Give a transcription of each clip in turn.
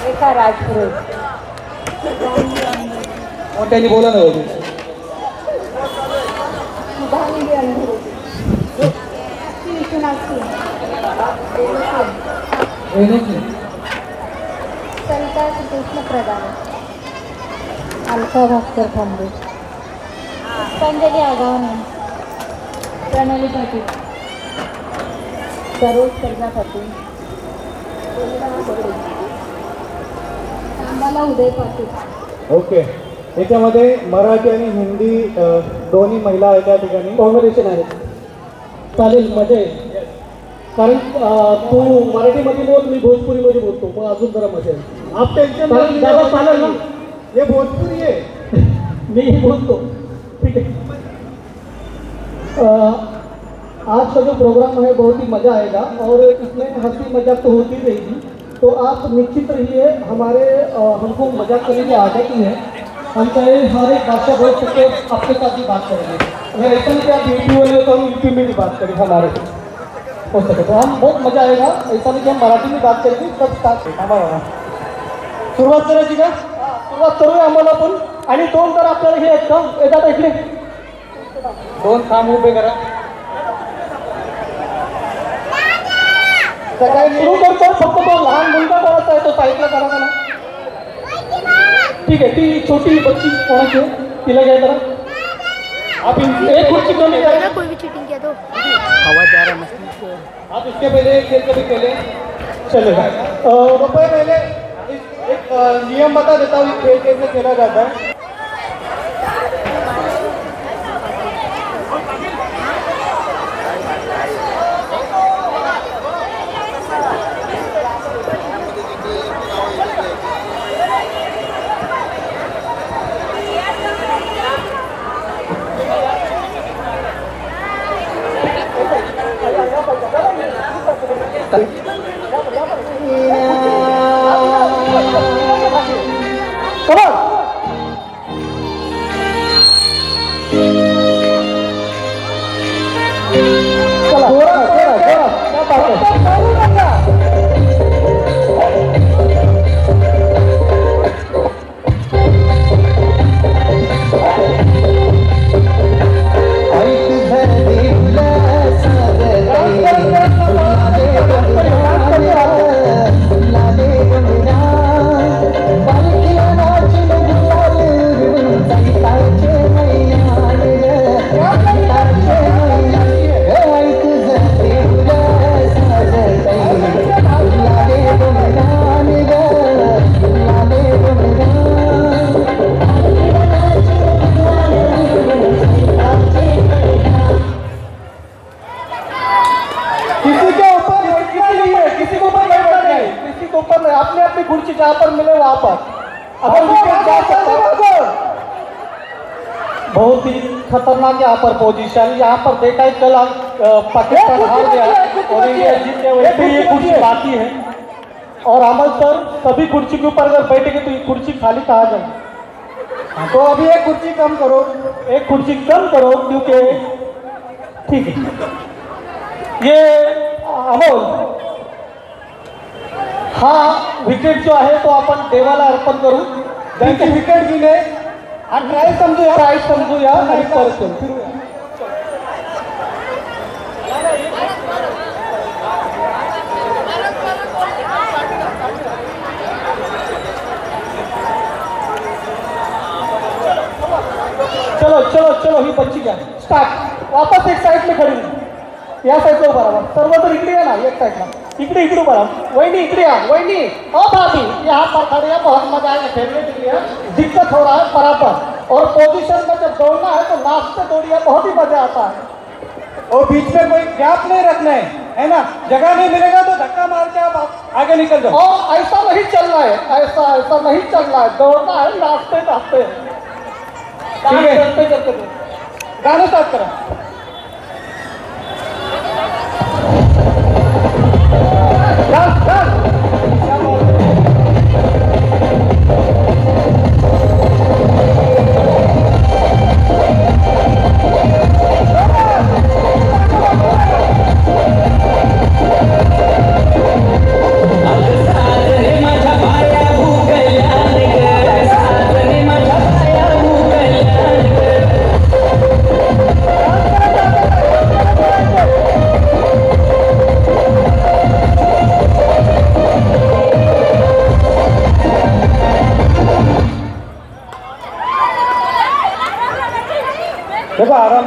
एका राजपुरोहित मोठ्याने बोला ना होती सरिता कृष्ण प्रधान अलका भास्कर खांबे पुष्पांजली आगावणे प्रणाली पाटील सरोज प्रजापती आम्हाला उदय पाटील। ओके याच्यामध्ये मराठी आणि हिंदी दोन्ही महिला आहेत त्या ठिकाणी कॉम्बिनेशन आहे चालेल मजा आहे कारण तू मराठीमध्ये बोल मी भोजपुरीमध्ये बोलतो मग अजून जरा मजा आहे आप टेन्शन चालेल ना ये भोजपुरी आहे मी बोलतो ठीक है। आज का जो प्रोग्राम है बहुत ही मज़ा आएगा और इसमें हंसी मजाक तो होती रहेगी तो आप निश्चित रहिए हमारे हमको मजाक करने की आदत ही है हम चाहे हर एक भाषा बोल सकते आपके साथ ही बात करेंगे अगर ऐसा नहीं कि आप यूपी वाले हो तो हम यूपी में भी बात करें हमारे हो सके तो हम बहुत मजा आएगा ऐसा नहीं कि हम मराठी में बात करेंगे सब स्टार्ट हमारा सुरुवात करायची का सुरुवात करूया आम्हाला पण आणि दोन तर आपल्याला हे आहेत का येतात ऐकले दोन काम उभे करा सकाळी सुरू करतो फक्त तो लहान मुलगा कोणाचा आहे तो साईडला करा ना ठीक है ती छोटी बच्ची कोणाची तिला घ्या जरा आप एक खुर्ची कमी करा कोई भी चीटिंग किया तो आवाज आ रहा है मस्त आप इसके पहले खेल कभी खेले चलेगा रुपये पहले एक नियम बता देता हूँ खेल कैसे खेला जाता है अपने अपनी कुर्सी जहाँ पर मिले वहाँ पर अगर विकेट जा सकता है बहुत ही खतरनाक यहाँ पर पोजीशन यहाँ पर देखा है कल पाकिस्तान हार गया और इंडिया जीत गया वैसे ये कुर्सी बाकी है और अमल सर सभी कुर्सी के ऊपर अगर बैठेंगे तो ये कुर्सी खाली कहाँ जाएगी तो अभी एक कुर्सी कम करो एक कुर्सी कम करो क्योंकि ठीक है ये अमोल हाँ विकेट जो आहे तो आपण देवाला अर्पण करू त्यांची विकेट गेले हा ट्राय समजूया आणि परत फिरूया चलो चलो चलो ही बच्ची घ्या स्टार्ट वापस एक साइड में खड़ी या साइड उभा राहा सर्व तर इकडे या ना एक साइडला इकडे उभा रहा वहीनी इकडे आ वहीनी ओ भाभी यहाँ पर खड़े हैं बहुत मजा आएगा खेलने के लिए दिक्कत हो रहा है बराबर और पोजीशन में जब दौड़ना है तो नाचते दौड़िए बहुत ही मजा आता है और बीच में कोई गैप नहीं रखना है ना जगह नहीं मिलेगा तो धक्का मार के आप आगे निकल जाओ और ऐसा नहीं चलना है ऐसा नहीं चलना है दौड़ना है नाचते नाचते ठीक है चलते चलते गाना स्टार्ट करा I'm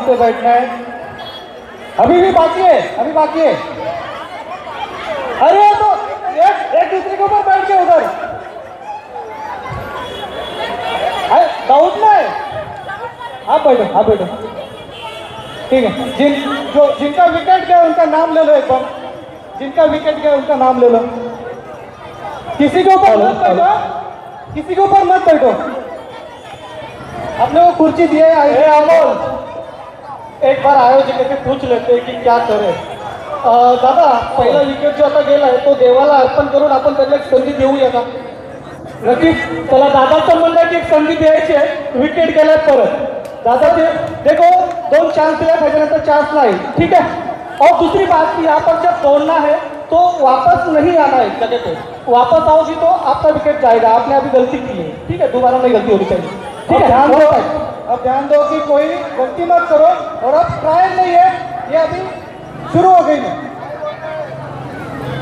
पे बैठना है। अभी भी बाकी है, अभी बाकी है। अरे तो एक दूसरे के ऊपर बैठ के उधर दौड़ना है। आप बैठो, आप बैठो, ठीक है। जिनका विकेट गया उनका नाम ले लो एक बार। जिनका विकेट गया उनका नाम ले लो। किसी के ऊपर मत बैठो, किसी के ऊपर मत बैठो। आपने वो कुर्सी दी है अमोल, एक बार आयोजक से पूछ लेते हैं की क्या करे। दादा पहिला विकेट जो आता गेला आहे तो देवाला अर्पण करून आपण त्याला एक संधी देऊया का? नक्कीच त्याला दादाचं म्हणणं आहे की एक संधी द्यायची आहे। विकेट गेलाय परत दादा ते देखो 2 चांस दिया त्याच्यानंतर चांस नाही, ठीक है। और दूसरी बात की यहाँ पर जब दौड़ना है तो वापस नहीं आना है जगह पे। वापस आओगी तो आपका विकेट जाएगा। आपने अभी गलती की है, ठीक है, दोबारा नहीं गलती होनी चाहिए, ठीक है। ध्यान दो, अब ध्यान दो कि कोई गलती मत करो। और अब ट्रायल नहीं है, ये अभी शुरू हो गई है।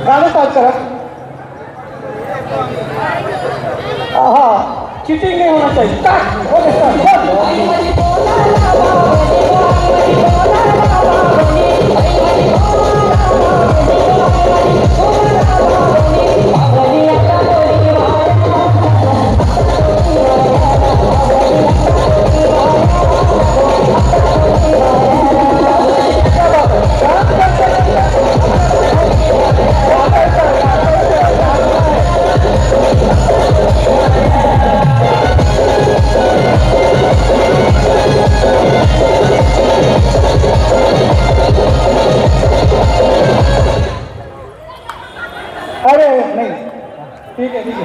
गाना स्टार्ट करा। हाँ, चीटिंग नहीं होना चाहिए। Start, okay start. अरे नहीं, ठीक है, ठीक है।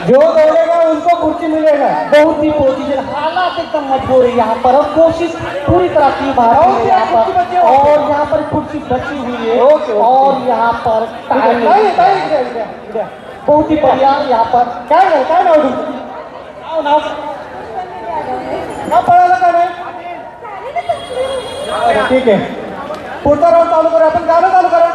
जो दौड़ेगा उनको कुर्सी मिलेगा। बहुत ही पोजीशन, हालात एकदम मजबूर है यहाँ पर। अब कोशिश पूरी तरह की बाहर है यहाँ पर, और यहाँ पर कुर्सी बची हुई है। और यहाँ पर बहुत ही बढ़िया यहाँ पर काय नाव पळायला का नाही? ठीक आहे, पुढचा राऊंड चालू करा। आपण गाणं चालू करा।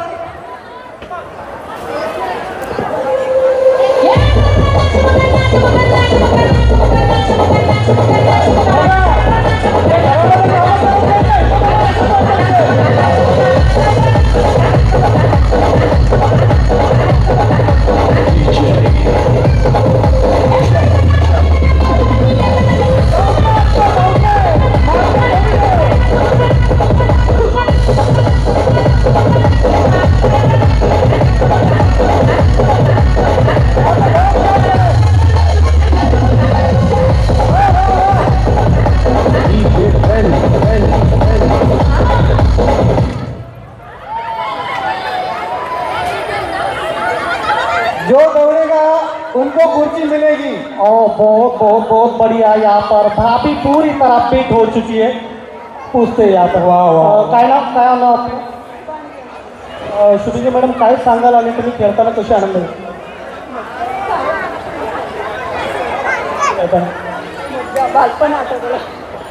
जो दौड़ेगा उनको कुर्सी मिलेगी। और बहुत बहुत बहुत बढ़िया। यहाँ पर भाभी पूरी तरह फिट हो चुकी है। पूछते हैं यहाँ पर, वाह काय नाव आपलं? श्रुतीजी मॅडम काय सांगाल आणि तुम्ही खेळताना कशी आनंद आहे? बालपण आठवलं।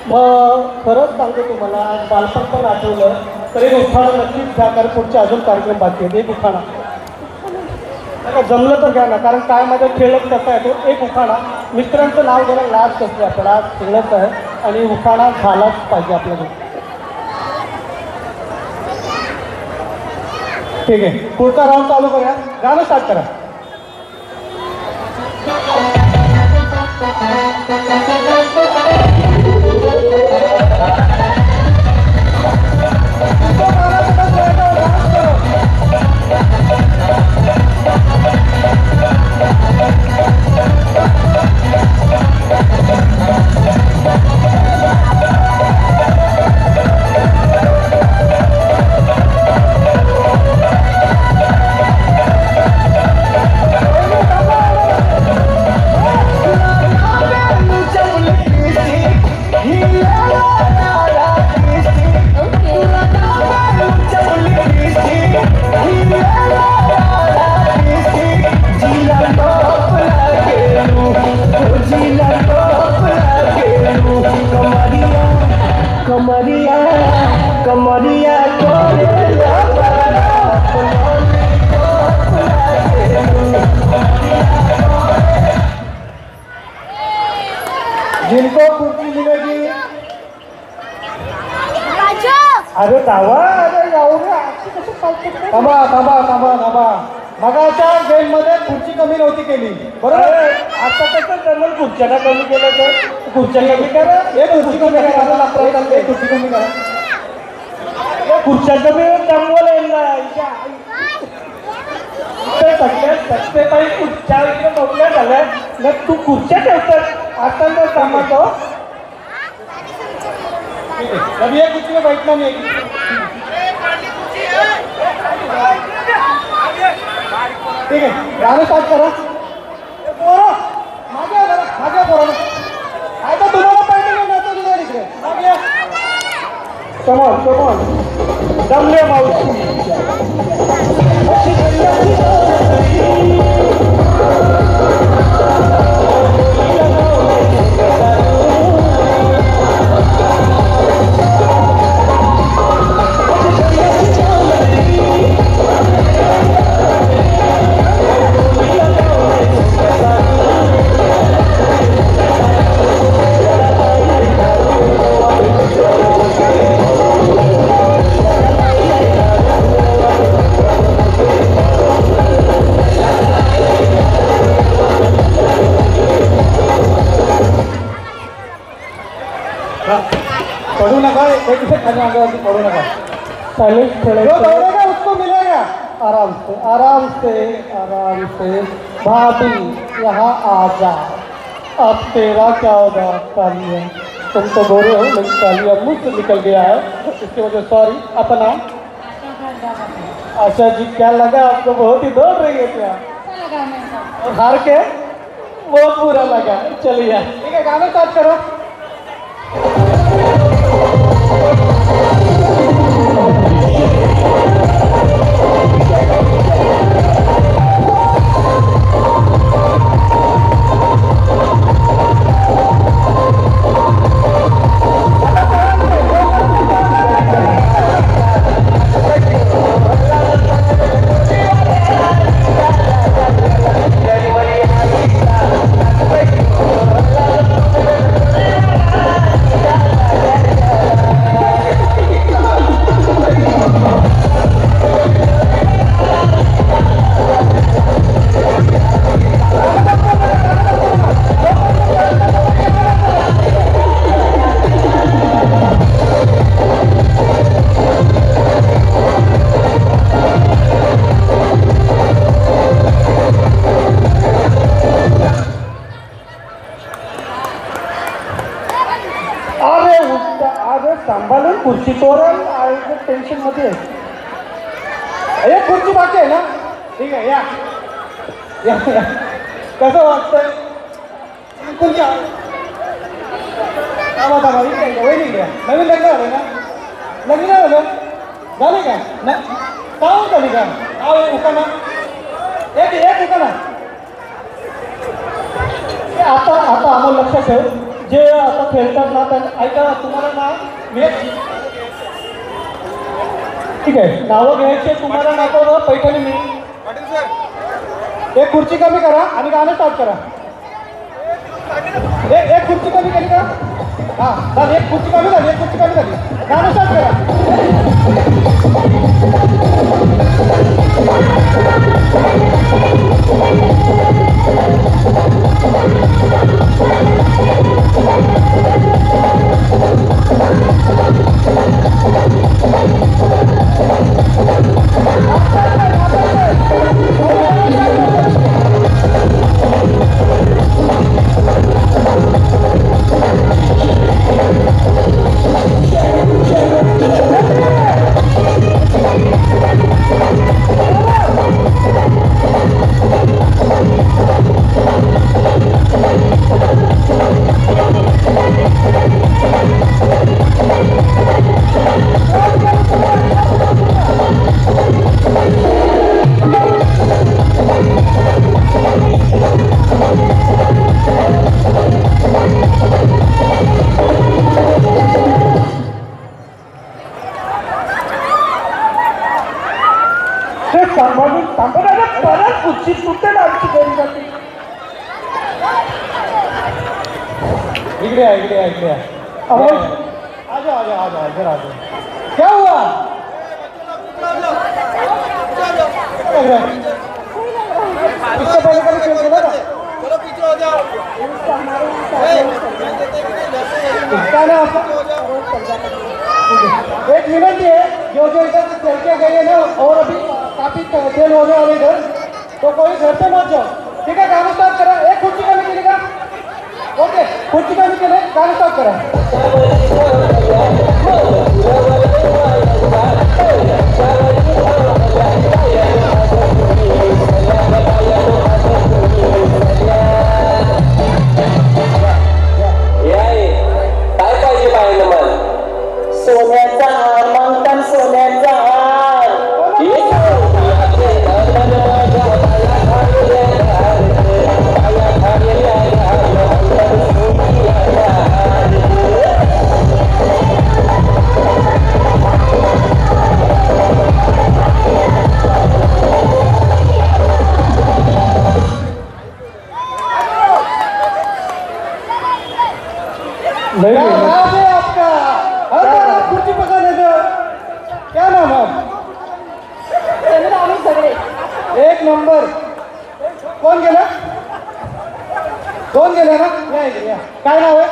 मग खरंच सांगतो तुम्हाला, बालपण पण आठवलं तर एक उखाणा नक्कीच घ्या, कारण पुढचे अजून कार्यक्रम बाकी आहेत। एक उखाणा जमलं तर घ्या ना, कारण काय माझ्या खेळच कसा आहे तो। एक उखाणा, मित्रांचं नाव जरा लास्ट असते आपल्याला, आज खेळच आहे आणि उखाणा झालाच पाहिजे आपल्याकडे, ठीक आहे। पुढचा राऊंड चालू करूया, गाणं स्टार्ट करा। थांबा. मगाच्या गेम मध्ये खुर्ची कमी नव्हती केली बरोबर. आता कसं जमल खुर्च्याला कमी केलं तर खुर्च्या कमी करा. एक खुर्ची कमी करा. एक खुर्ची कमी करा. खुर्च्या कमी जमवलं सगळे काही खुर्च्या वगैरे मोकळ्या झाल्या मग तू खुर्च्या ठेवतात आता तर कामातो. अभी एक खुर्ची में बैठना नहीं. ठीक आहे गाणं स्टार्ट करा. पोरं मागे पोरं काय तर तुम्हाला पाहिजे नाही तुझ्या इकडे मागे. समोर जमले मावशी. पढ़ू नका खाने आगे पढ़ू नका. जो दौड़ेगा उसको मिलेगा. आराम से भाभी यहाँ आ जा. अब तेरा क्या होगा काली है. तुम तो बोले हो लेकिन काली अब मुझसे निकल गया है इसकी वजह सॉरी. अपना अच्छा जी क्या लगा आपको. बहुत ही दौड़ रही है क्या. और हार के बहुत बुरा लगा. चलिए ठीक है गाना स्टार्ट करो. सांभाळून खुर्ची तोरण टेन्शन मध्ये. एक खुर्ची बाकी आहे ना. ठीक आहे या कसं वाटतंय खुर्च्या. वहिनी घ्या. नवीन लग्न झालं ना. लग्न झालं झाले का ना. काहून झाली का उका ना. एक उका ना. आता आम्हाला लक्षात ठेव जे आता खेळतात ना त्यांना ऐका तुम्हाला ना मी ठीक आहे नावं घ्यायचे तुम्हाला नाव पैठणी मी. एक खुर्ची कमी करा आणि गाणं स्टार्ट करा. एक खुर्ची कमी केली का. हां चालेल. एक खुर्ची कमी झाली. गाणं स्टार्ट करा. परत खुर्ची सुटेल आमची गरीब. इकडे आ जाओ. क्या हुआ. लग रहा है? इससे पहले कभी खेल खेला था? क्या नाम आपका? एक विनंती है, जो इधर से खेल के गए ना और अभी काफी खेल हो गया और इधर, तो कोई घर पे मत जाओ, ठीक है? गाना स्टार्ट करा, एक खुर्ची का निकलेगा, ओके? खुर्ची का निकले, गाना स्टार्ट करा। सोन्याचा हार मागतान सोन्याचा हार क्या नाम है आपका? हर बार आप कुर्सी पकड़ लेते हो, क्या नाम है? आम्ही सगळे एक नंबर. कोण गेला? दोन गेले ना? या इकडे या. काय नाव आहे?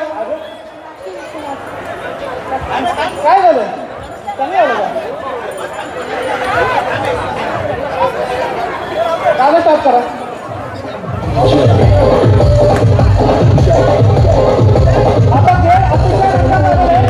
काय झालं? कमी आलं का? गाणं स्टार्ट करा. आता खेळ अतिशय रंगत आलेला आहे.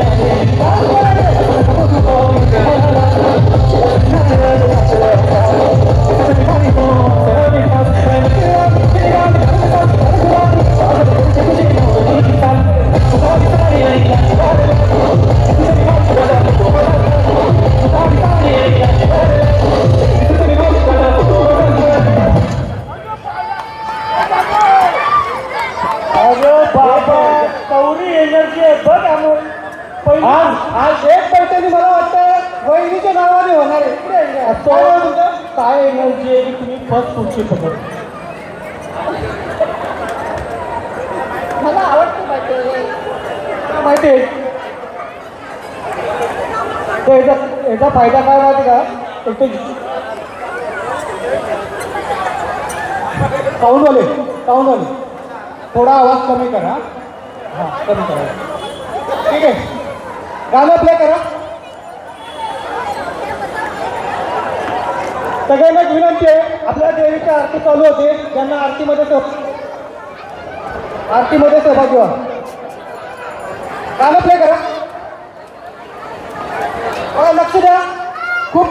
कवरी एनर्जी आहे बघ आम्ही पहिली आज एक पैठणी मला वाटतं वहिनीच्या नावाने होणार आहे. इकडे आहे. काय नाव तुमचं? काय एनर्जी आहे की तुम्ही फर्स्ट खुर्ची पकड मला आवडते बर्थडे माहिती आहे तर याचा फायदा काय माहिती का? एक तर साऊंडवाले थोडा आवाज कमी करा. हां कमी करा, ठीक आहे? गाणं प्ले करा. सगळ्यांना विनंती आहे, आपल्या देवीची आरती चालू होते, ज्यांना आरतीमध्ये सहभागी व्हा. गाणं प्ले करा. लक्ष द्या, खूप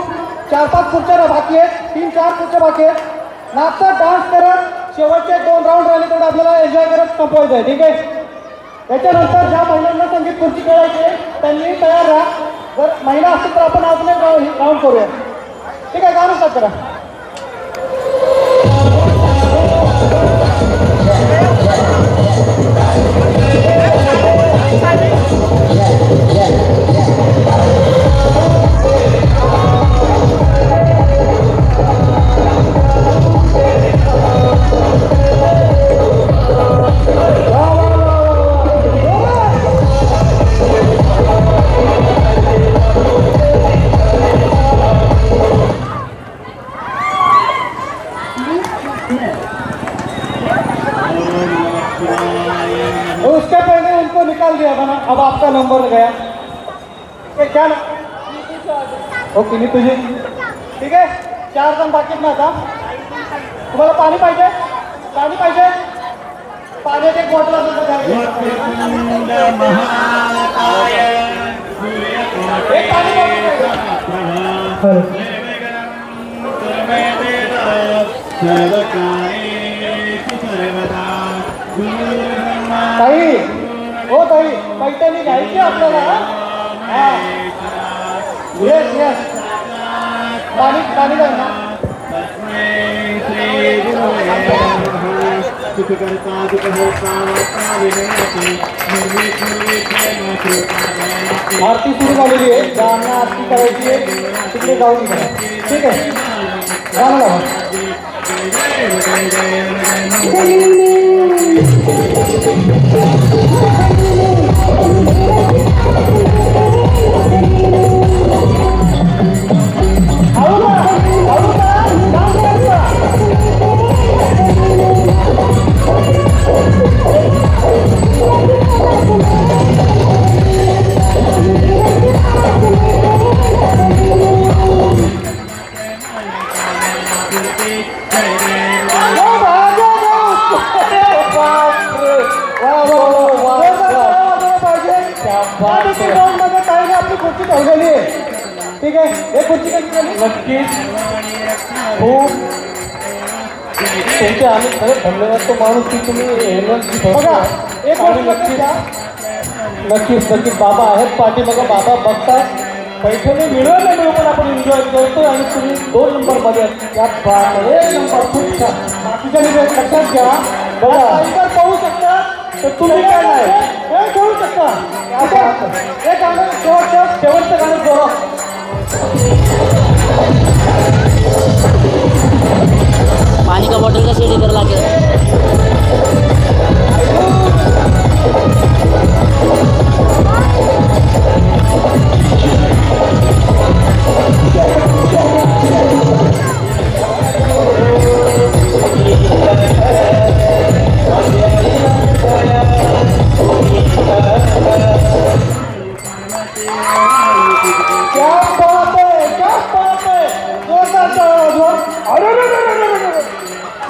4-5 खुर्च्या बाकी आहेत, 3-4 खुर्च्या बाकी आहेत. नाचत डान्स करत शेवटचे 2 राऊंड राहिले तेवढं आपल्याला एन्जॉय करत संपवायचं आहे, ठीक आहे? त्याच्यानंतर ज्या महिलांना संगीत खुर्ची खेळायची त्यांनी तयार राहा. जर महिला असतील तर आपण अजून एक राऊंड करूया, ठीक आहे? गाणं स्टार्ट करा. उसके पहले उनको निकाल दिया था ना, अब आपका नंबर गया. क्या ना ओके मी तुझी, ठीक आहे? 4 जण बाकीत ना आता. तुम्हाला पाणी पाहिजे? पाण्याची एक बॉटल असेल तर द्या. एक पाणी बॉटल ताई, हो ताई, पैठणी घ्यायची आपल्याला. हां येस पाणी द्या ना. आरती सुरू झालेली आहे, ज्यांना आरती करायची आहे तिकडे जाऊन करा, ठीक आहे? गाणं लावा. हळू का? आपली खुर्ची ठेवलेली आहे. ठीक आहे, हे खुर्ची कशी झाली? नक्कीच खूप तुमचे आम्ही खरंच धन्यवाद. तो माणूस की तुम्ही बघा एक नक्कीच नक्कीच नक्कीच बाबा आहेत पाठीमागं. बाबा बघता पैसे नाही मिळत नाही मिळू पण आपण एन्जॉय करतो आणि तुम्ही 2 नंबरमध्ये त्या एक नंबर खूप छान. बाकीच्या लक्षात घ्या. बघा टायगर पाहू शकता तर तुम्ही काय नाही हे खेळू शकता. हे गाणं शेवटचं गाणं जोरा. पानी का बोतल का सीढ़ी कर लाके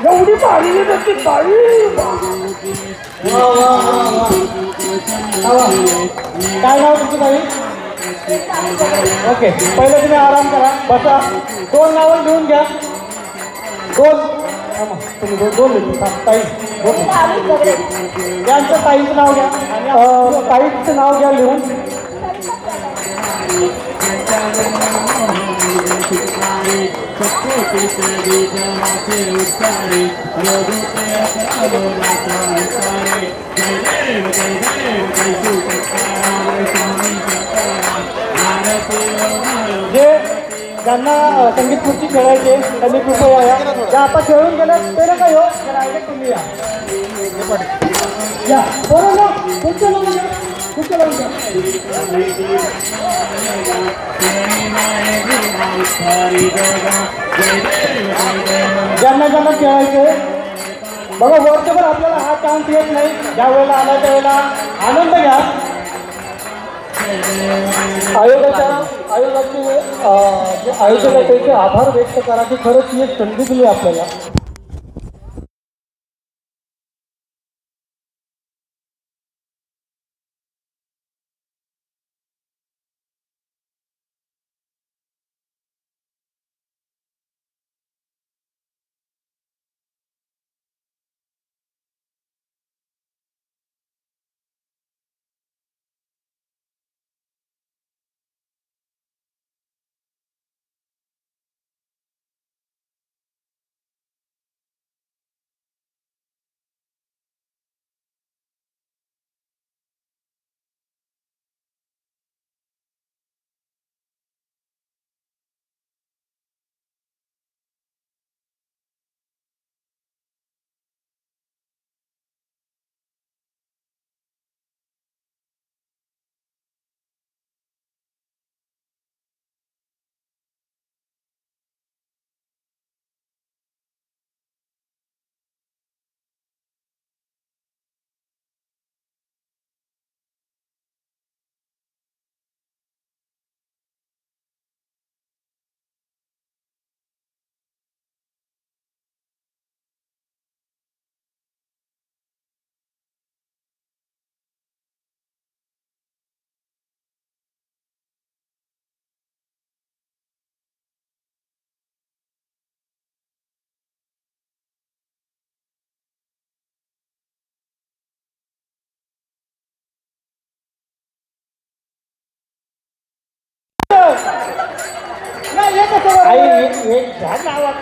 एवढी भारी त्याची बाई. काय नाव तुमचं ताई? ओके, पहिले तुम्ही आराम करा, बसा. 2 नावं लिहून घ्या. 2 तुम्ही 2 लिहून ताई. यांचं ताईचं नाव घ्या आणि ताईचं नाव घ्या लिहून. जे ज्यांना संगीत खुर्ची खेळायचे त्यांनी कृपया या. ज्या आता खेळून गेल्या ते नका येऊ, डायरेक्ट तुम्ही या. बरोबर ना, खुर्ची लावून घ्या, खुर्ची लावून घ्या. ज्यांना ज्यांना खेळायचे बघा, वर्षभर आपल्याला हा चान्स येत नाही. ज्या वेळेला आला त्यावेळेला आनंद घ्या. आयोगाचे जे आयोजक आहे त्याचे आभार व्यक्त करा की खरंच ही एक संधी दिली आपल्याला.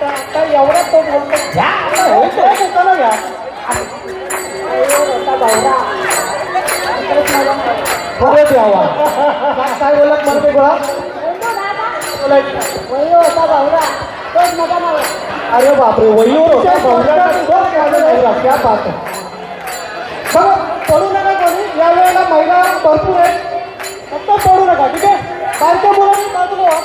आता एवढा तो बोलतो घ्या घ्या. परत यावा काय बोलत मला ते गोळा अरे बापरे, वहीवर होता क्या बात आहे. बघा, पडू नका कोणी. यावेळेला महिला भरपूर आहे, फक्त पडू नका. ठीक आहे, बारक्या मुलांनी बाजूला व्हा.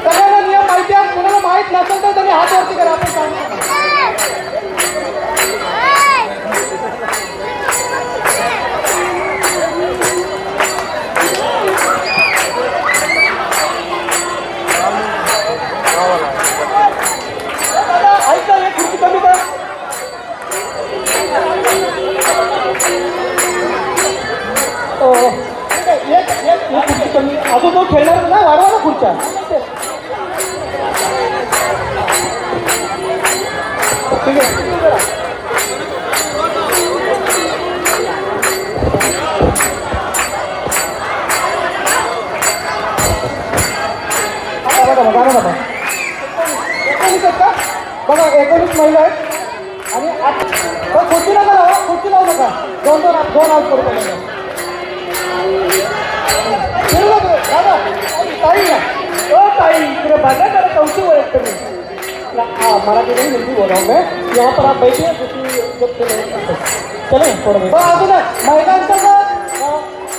सगळ्यांना नियम माहिती आहे. कुणाला माहीत नसेल तर त्यांनी हात वरती करा. आपण सांगतो Bravo. खेळणार ना, वाढवा ना खुर्च्या. ठीक आहे. बघा 19 महिला आहेत आणि खुर्ची नका लावा, खुर्ची लावू नका. दोन आउट करू नका. ताई ओ ताई इकडे बघा जरा कौतुक ओळखते मी. हाँ मराठी नहीं हिंदी बोल रहा हूँ मैं. यहाँ पर आप बैठिए चले थोडं वेळ. अजून महिलांचं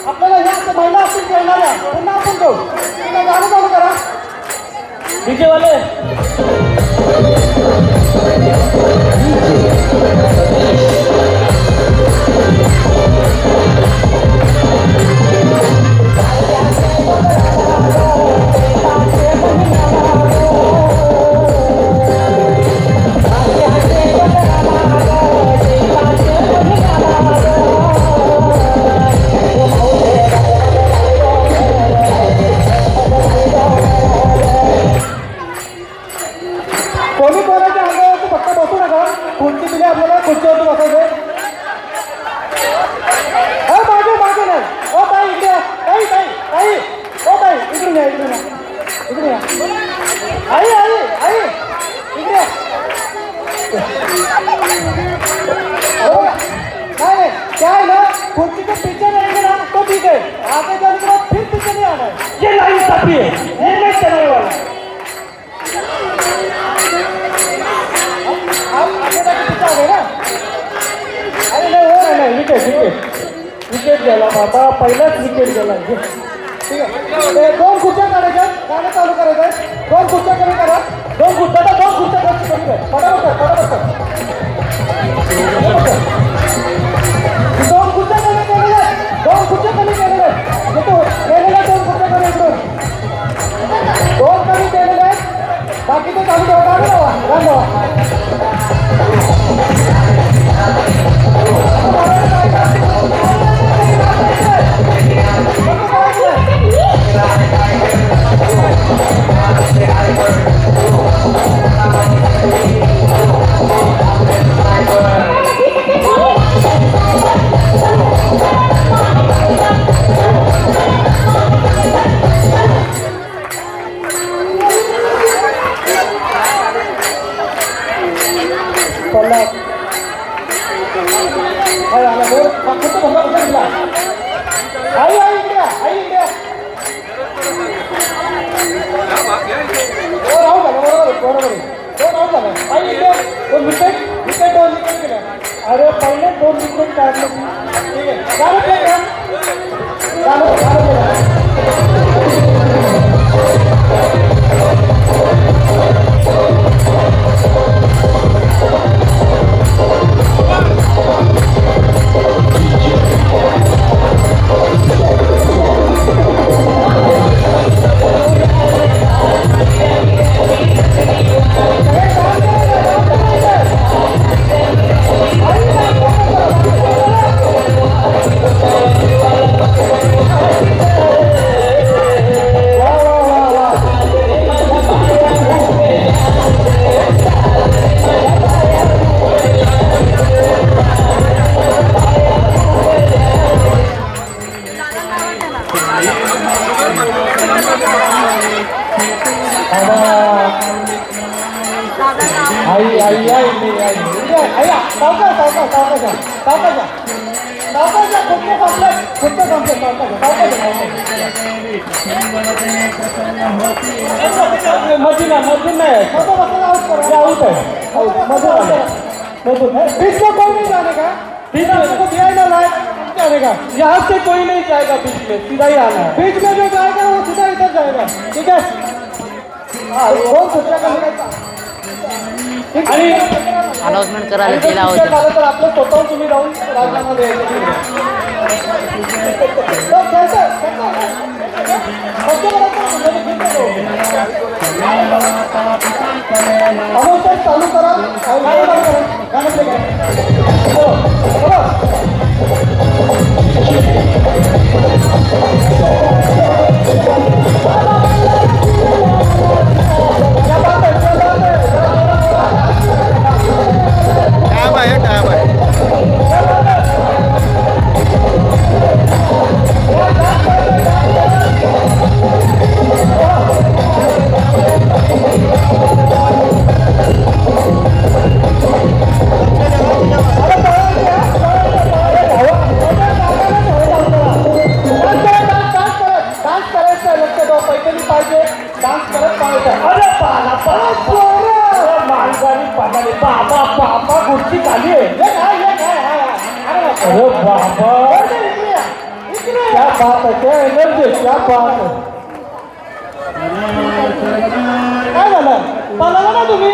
आपल्याला ह्या महिला असतील खेळणाऱ्या पुन्हा आपण जाऊ. गाणं चालू करा डीजे वाले. कोणी कोणाच्या अंगावरती फक्त बसू नका. खुर्ची दिली आपल्याला, खुर्चीवरती बसायचं. मागे मागे नाही. ओ ताई इकडे ताई ताई ताई ओ ताई इकडून या इकडून या इकडे या. आई आई आई इकडे या. नहीं क्या है ना, खुर्ची के पीछे रहेंगे ना तो ठीक है, आगे जाने के बाद फिर पीछे नहीं आना है. ये लाइन साफी है, ये नहीं चलने वाला. आप आगे जाके पीछे आ गए ना. अरे नहीं हो रहा नहीं. विकेट गेला बाबा, पहिलाच विकेट गेला. ठीक आहे. दोन खुर्च्या काढायच्या, गाणं चालू करायचं. दोन खुर्च्या कमी करा. दोन खुर्च्या कमी कर. फटाफट दोन खुर्च्या कमी केलेल्या. दोन खुर्च्या कमी केलेल्या. येतो केलेल्या दोन खुर्च्या कमी इकडून. दोन कमी केलेल्या आहेत. बाकीचं चालू ठेवा. गाणं लावा. अरे पहले दोन विकेट काढले. ठीक आहे. बीच में कोई नहीं जाने का. बीच में को दिया ही ना लाइट जाने का. यहाँ से कोई नहीं जाएगा बीच में, सीधा ही आना है. बीच में जो जाएगा वो सीधा इधर जाएगा. ठीक है. हाँ दोन खुर्च्या कमी करायचा. आणि अनाउन्समेंट करायला केला होता. तर आपलं स्वतःहून तुम्ही जाऊन राजीनामा द्यायचं. अमोल चालू करा. गाणं कुठची खाली आहे अरे बाबा क्या बात है क्या एनर्जी क्या बात है काय झालं पाला ना तुम्ही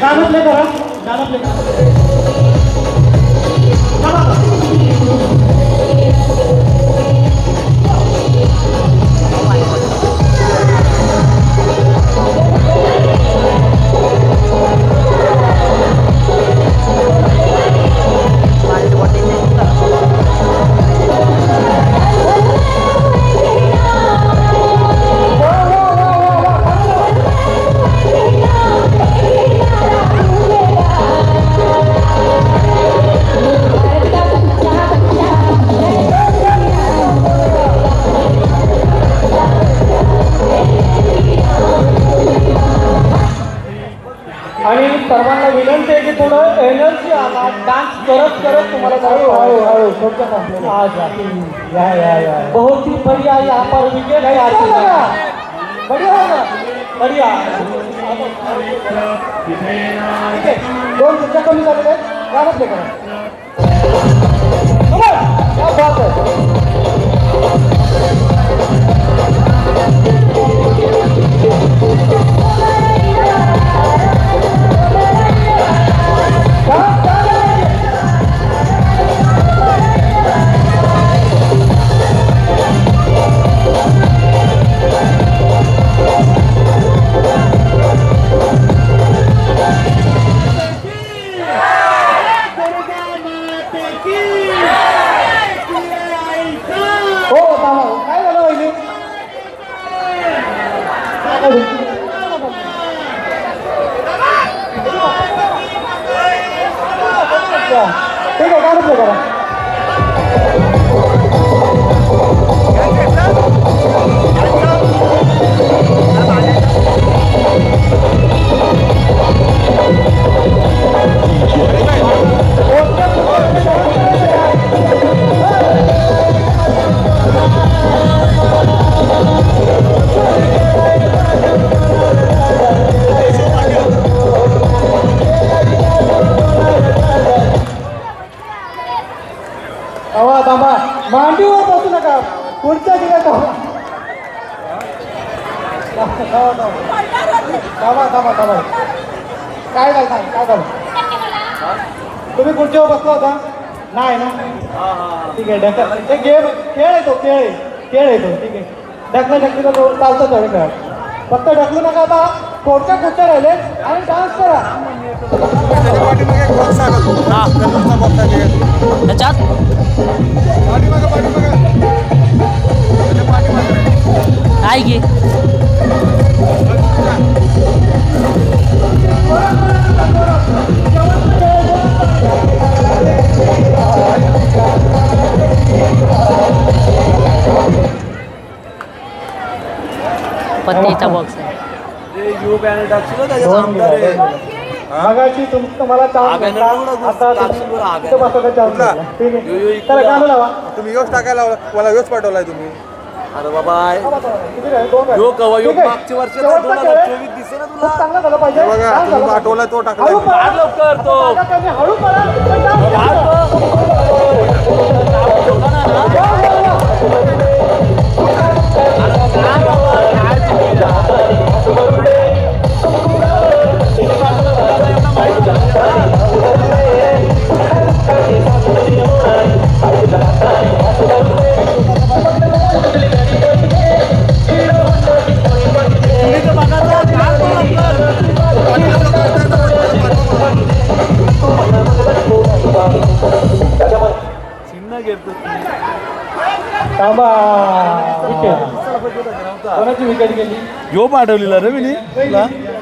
गाणं प्ले करा गाणं प्ले करा आणि सर्वांना विनंती आहे की थोडं एनर्जी आला डान्स करत करत तुम्हाला बहुत ही बढ़िया यहाँ पर विकेट बढ़िया होगा बढ़िया दोन सुट्ट्या कमी झालेल्या आहेत गाणं प्ले करा क्या बात है ठीक आहे गाणं प्ले करा थांबा मांडीवर बसू नका पुढच्या दिवस थांबा काय झालं तुम्ही खुर्चीवर बसला होता नाही ना ठीक आहे ढकल ते गेम खेळ येतो खेळ येतो ठीक आहे ढकला चालतं थोडं खेळ फक्त ढकलू नका आता कोणत्या खुर्च्या राहिले आणि डान्स करा काय घे पत्तीचा बॉक्स आहे मगाशी तुम्हाला चान्स आता बसायचा चान्स ठीक आहे त्याला गाणं लावा तुम्ही योच टाकायला मला योच पाठवलाय तुम्ही अरे बाबा मागच्या वर्षी 2024 दिसे ना तुला चांगला झालं पाहिजे पाठवलाय तो टाकला हळू करा कोणाची विकेट गेली यो पाठवलेला रे मी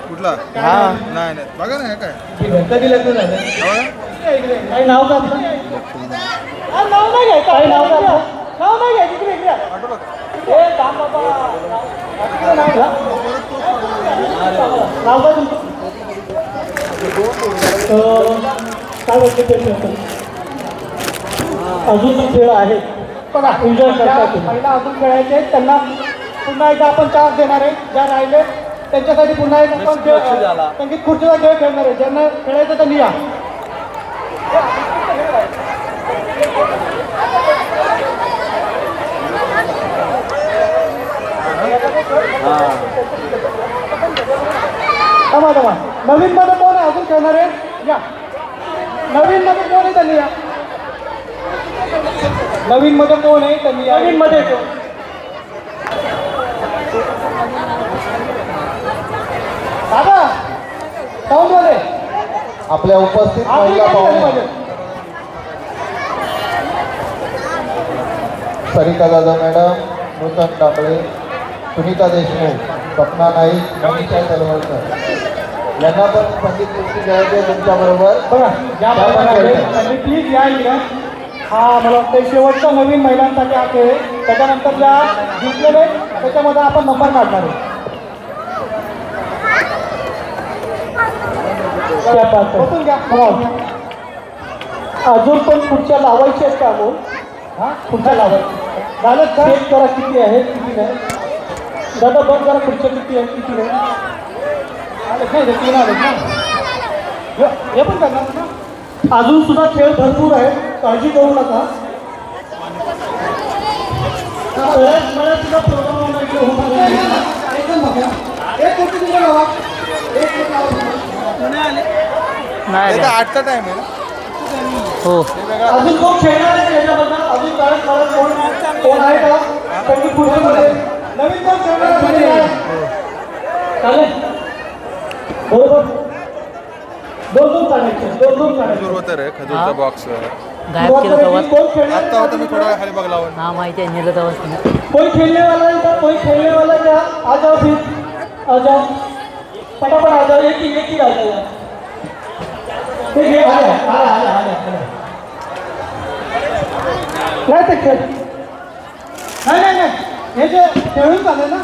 कुठला हा नाही बघा ना काय कधी लग्न झालं काही नाव का नाव नाही घ्यायचं काही नाव नाही घ्यायचं तुम्ही नाव का तुमचं काय वाटतं अजून खेळ आहे पण एन्जॉय करतात पहिला अजून खेळायचे त्यांना पुन्हा एकदा आपण चान्स देणार आहे ज्या राहिले त्यांच्यासाठी पुन्हा एक आपण खेळ संगीत खुर्चीचा खेळ खेळणार आहे. ज्यांना खेळायचं त्यांनी या. थांबा. नवीन मध्ये कोण आहे अजून खेळणार आहे? या. नवीन मध्ये कोण आहे त्यांनी या. नवीन मध्ये कोण आहे त्यांनी या. नवीन मध्ये दादा साऊंड मध्ये आपल्या उपस्थित महिला पाहुणे सरिता जाधव मॅडम, नूतन कांबळे, सुनीता देशमुख, स्वप्ना नाईक, मनीषा तलवलकर यांना पण संगीत खुर्ची द्यायचे तुमच्याबरोबर. बघा या प्लीज या इकडं. हा मला वाटतं शेवटचा नवीन महिलांसाठी हा खेळ आहे. त्याच्यानंतर ज्या जिंकलेले त्याच्यामध्ये आपण नंबर काढणार आहे. बसून घ्या. अजून पण खुर्च्या लावायच्या आहेत का अमोल? हां खुर्च्या लावायच्या झालं का? चेक करा किती आहेत किती नाही. दादा बघ जरा खुर्च्या किती आहेत किती नाही. आले तीन आले ना. हे पण करणार ना. अजून सुद्धा खेळ भरपूर आहे, काळजी करू नका. मला सुद्धा प्रोग्राम एक खुर्ची तुमच्या लावा. नाही आठचा टाइम आहे. हो अजून कोण खेळणार आहे त्याच्याबद्दल? अजून कोण आहे का? संगीत खुर्चीमध्ये नवीन कोण खेळणार आहे? चालेल बरोबर. दोन काढायचे. होतं रे खजूरचा बॉक्स गायब केलं तेव्हा. कोण खेळणार? आता होतं मी थोडा खाली बघ लावून. हा माहिती आहे नेलं तेव्हा. कोई खेलने वाला है क्या? कोई खेलने वाला है क्या? आ जाओ फिर आ जाओ फटाफट आ जाओ. एक ही आ जाओ. नाही ते खेळ नाही हे जे खेळून झाले ना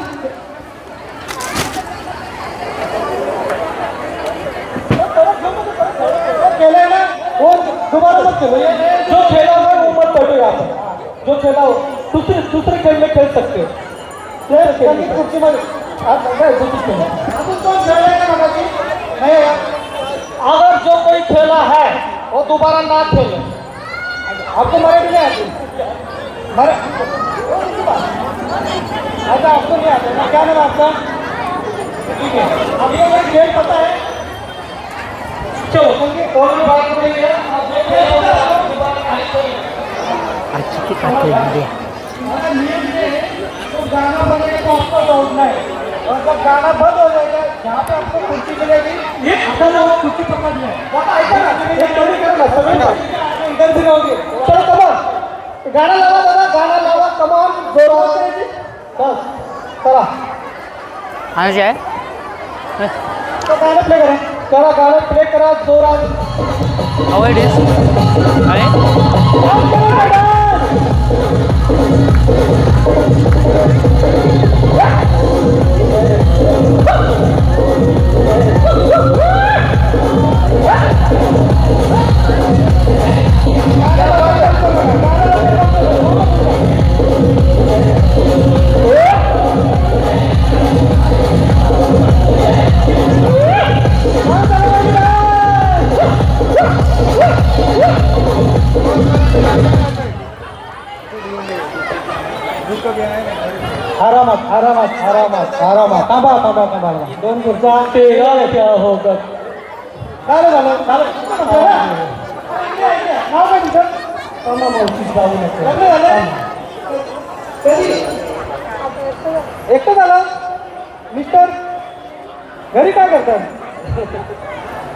केलंय ना वो दोबारा मत खेलो. जो खेला होगा वो मत बैठो. आपण जो खेला हो दूसरे खेल में खेल सकते हो. खुर्ची में अगर जो कोई खेला है वो दोबारा ना खेले. आपको मराठी नहीं आती? अच्छा आपको नहीं आता ना. क्या नाम है आपका? ठीक है. आपको कोई खेल पता है? चलो और भी बात करेंगे. किती काटे तो गाना बनेगा तो आपको दौड़ना है. और जब गाना बंद हो जाएगा जहाँ पे आपको कुर्सी मिलेगी ये कुर्सी पकड़ लें. इधर भी रहोगे. चलो कमान गाना लावा दादा. गाना लावा कमान जोरात. बस चला आणि काय तो गाणं प्ले करा. गाणं प्ले करा जोरात. अवॉइड इज काय आरामात थांबा. दोन खुर्च्या तेरा क्या होगा. झालं नाव काय तुझं? एकटं झालं मिस्टर. घरी काय करतात?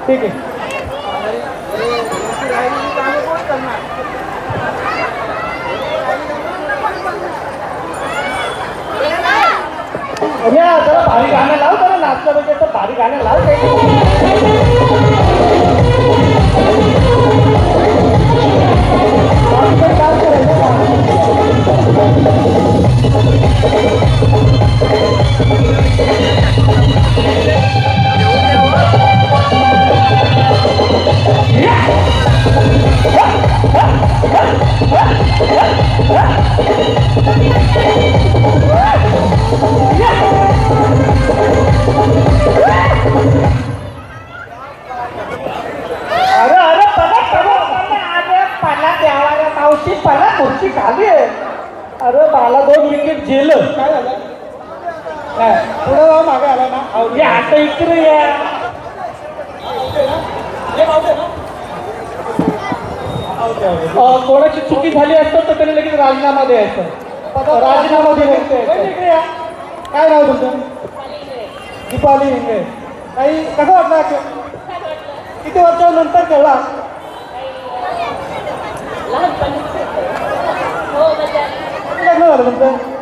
ठीक आहे. जरा भारी गाणं लाव. जरा नाचलं म्हणजे तर भारी गाणं लाव. Yeah! पुढे जाऊ मागे आला ना आता इकडे या कोणाची चुकी झाली असतं तर त्याने लगेच राजीनामा द्यायचं राजीनामा द्यायचं इकडे या काय नाव तुमचं दीपाली इंगळे काही कसं वाटलं किती वर्षानंतर कळला लग्न झालं तुमचं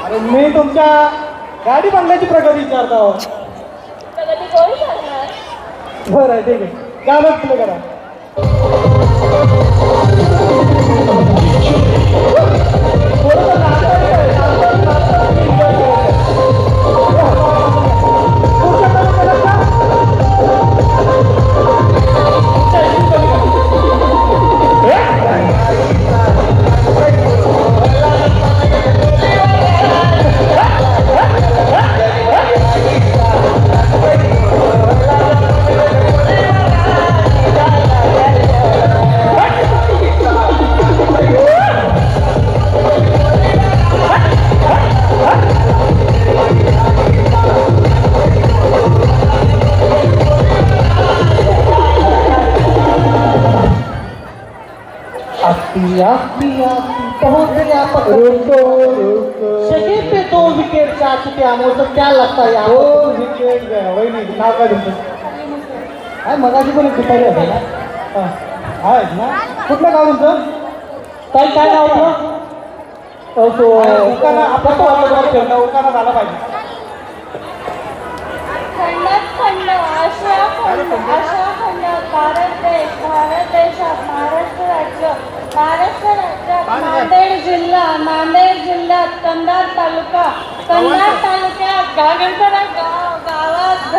अरे मी तुमच्या गाडी बांधण्याची प्रगती विचारतो बरं आहे ठीक आहे गाणं प्ले करा शकीब पे 2 विकेट जा चुके हैं तो क्या लगता है 2 विकेट गए वही नहीं नाव का तुमचं आहे मगाशी पण एक दुपारी होता ना आहे ना कुठलं गाव तुमचं ताई काय नाव होतं उकाना आपण तो आपलं उकाना झाला पाहिजे खंड आशिया खंड भारत देशात महाराष्ट्र राज्यात नांदेड जिल्ह्यात कंधार तालुक्यात गावात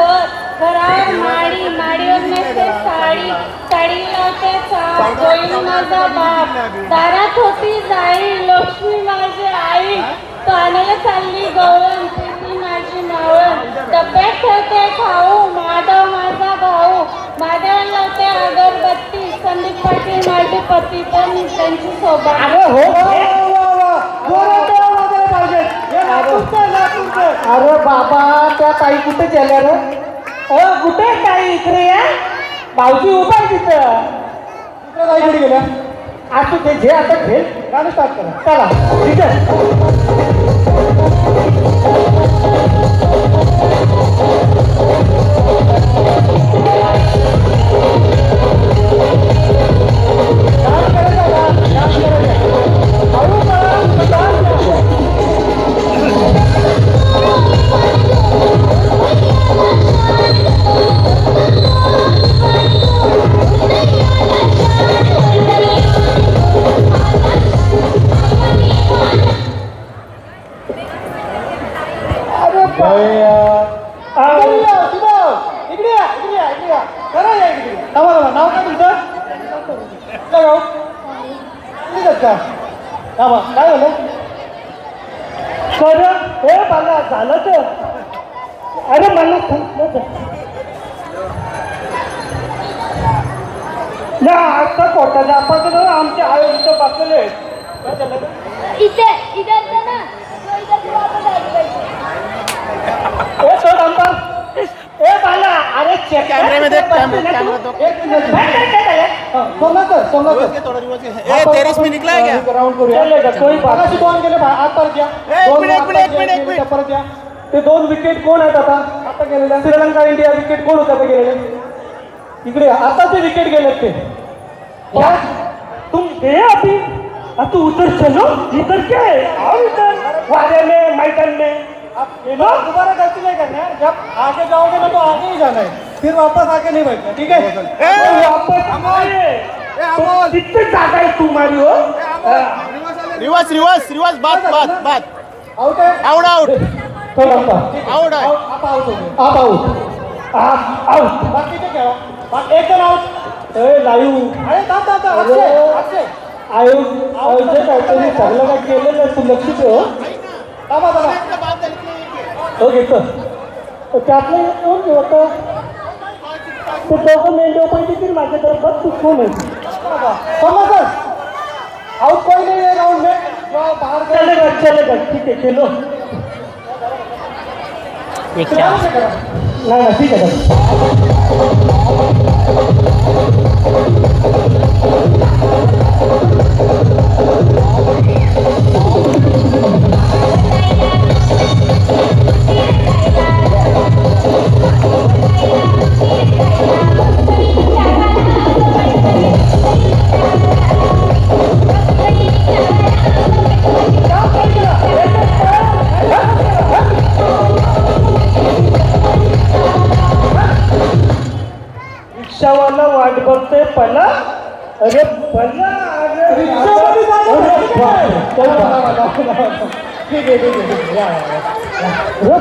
घरावर माडीवर नसते साडीला ते जोईल माझा बाप दारात होती जाई लक्ष्मी माझी आई कानाला चालली गवळण ती माझी मावळण डब्यात ठेवते खाऊ माधव माझा भाऊ माधव लावते अगरबत्ती संदीप पाटील माझे पती पण त्यांची सोबत अरे बाबा त्या ताई कुठे गेल्या रे कुठे ताई इकडे या भाऊजी उभा तिथं इकडे ताई कुठे गेल्या आज तू जे आता खेळ गाणं स्टार्ट करा चला ठीक आहे नाव काय तुमचं काय झालं सर हे मला झालं तर अरे मला ना आता कोर्टाच्या आपण आमचे आयोजित बसलेले इथे ना ए बाला अरे चेक कॅमेऱ्यामध्ये तेरेस में निकला है क्या राउंड करूया कोई बागाशी दोन गेले आत परत या परत या ते 2 विकेट कोण आहेत आता गेलेले श्रीलंका इंडिया विकेट कोण होता ते गेलेले इकडे आता ते विकेट गेलेत ते तुम गए अभी तू उधर चलो इधर क्या है आओ इधर वादे में मैदान में आप दोबारा गलती नहीं करना है जब आगे जाओगे ना तो आगे ही जाना है फिर वापस आगे नहीं बैठना ठीक है वापस कितने जागा है तुम्हारी हो रिवर्स बात आउट है आउट थोड़ा आउट आप आउट हो गए आप आउट बाकी तो क्या एक जन आउट लाईव्ह अरे दादा अक्षय आयोग काहीतरी सगळं काय केलेलं तू लक्षित हो हो घेतो त्यातलं कोण होतं ते दोघं मेंढ्या पैकी माझ्याकडे बघ तू कोण आहे सर आउट कोई नहीं है राउंड में चलेगा ठीक है खेलो ये क्या ना ठीक है रिक्षावाला वाट बघतोय पला अरे पला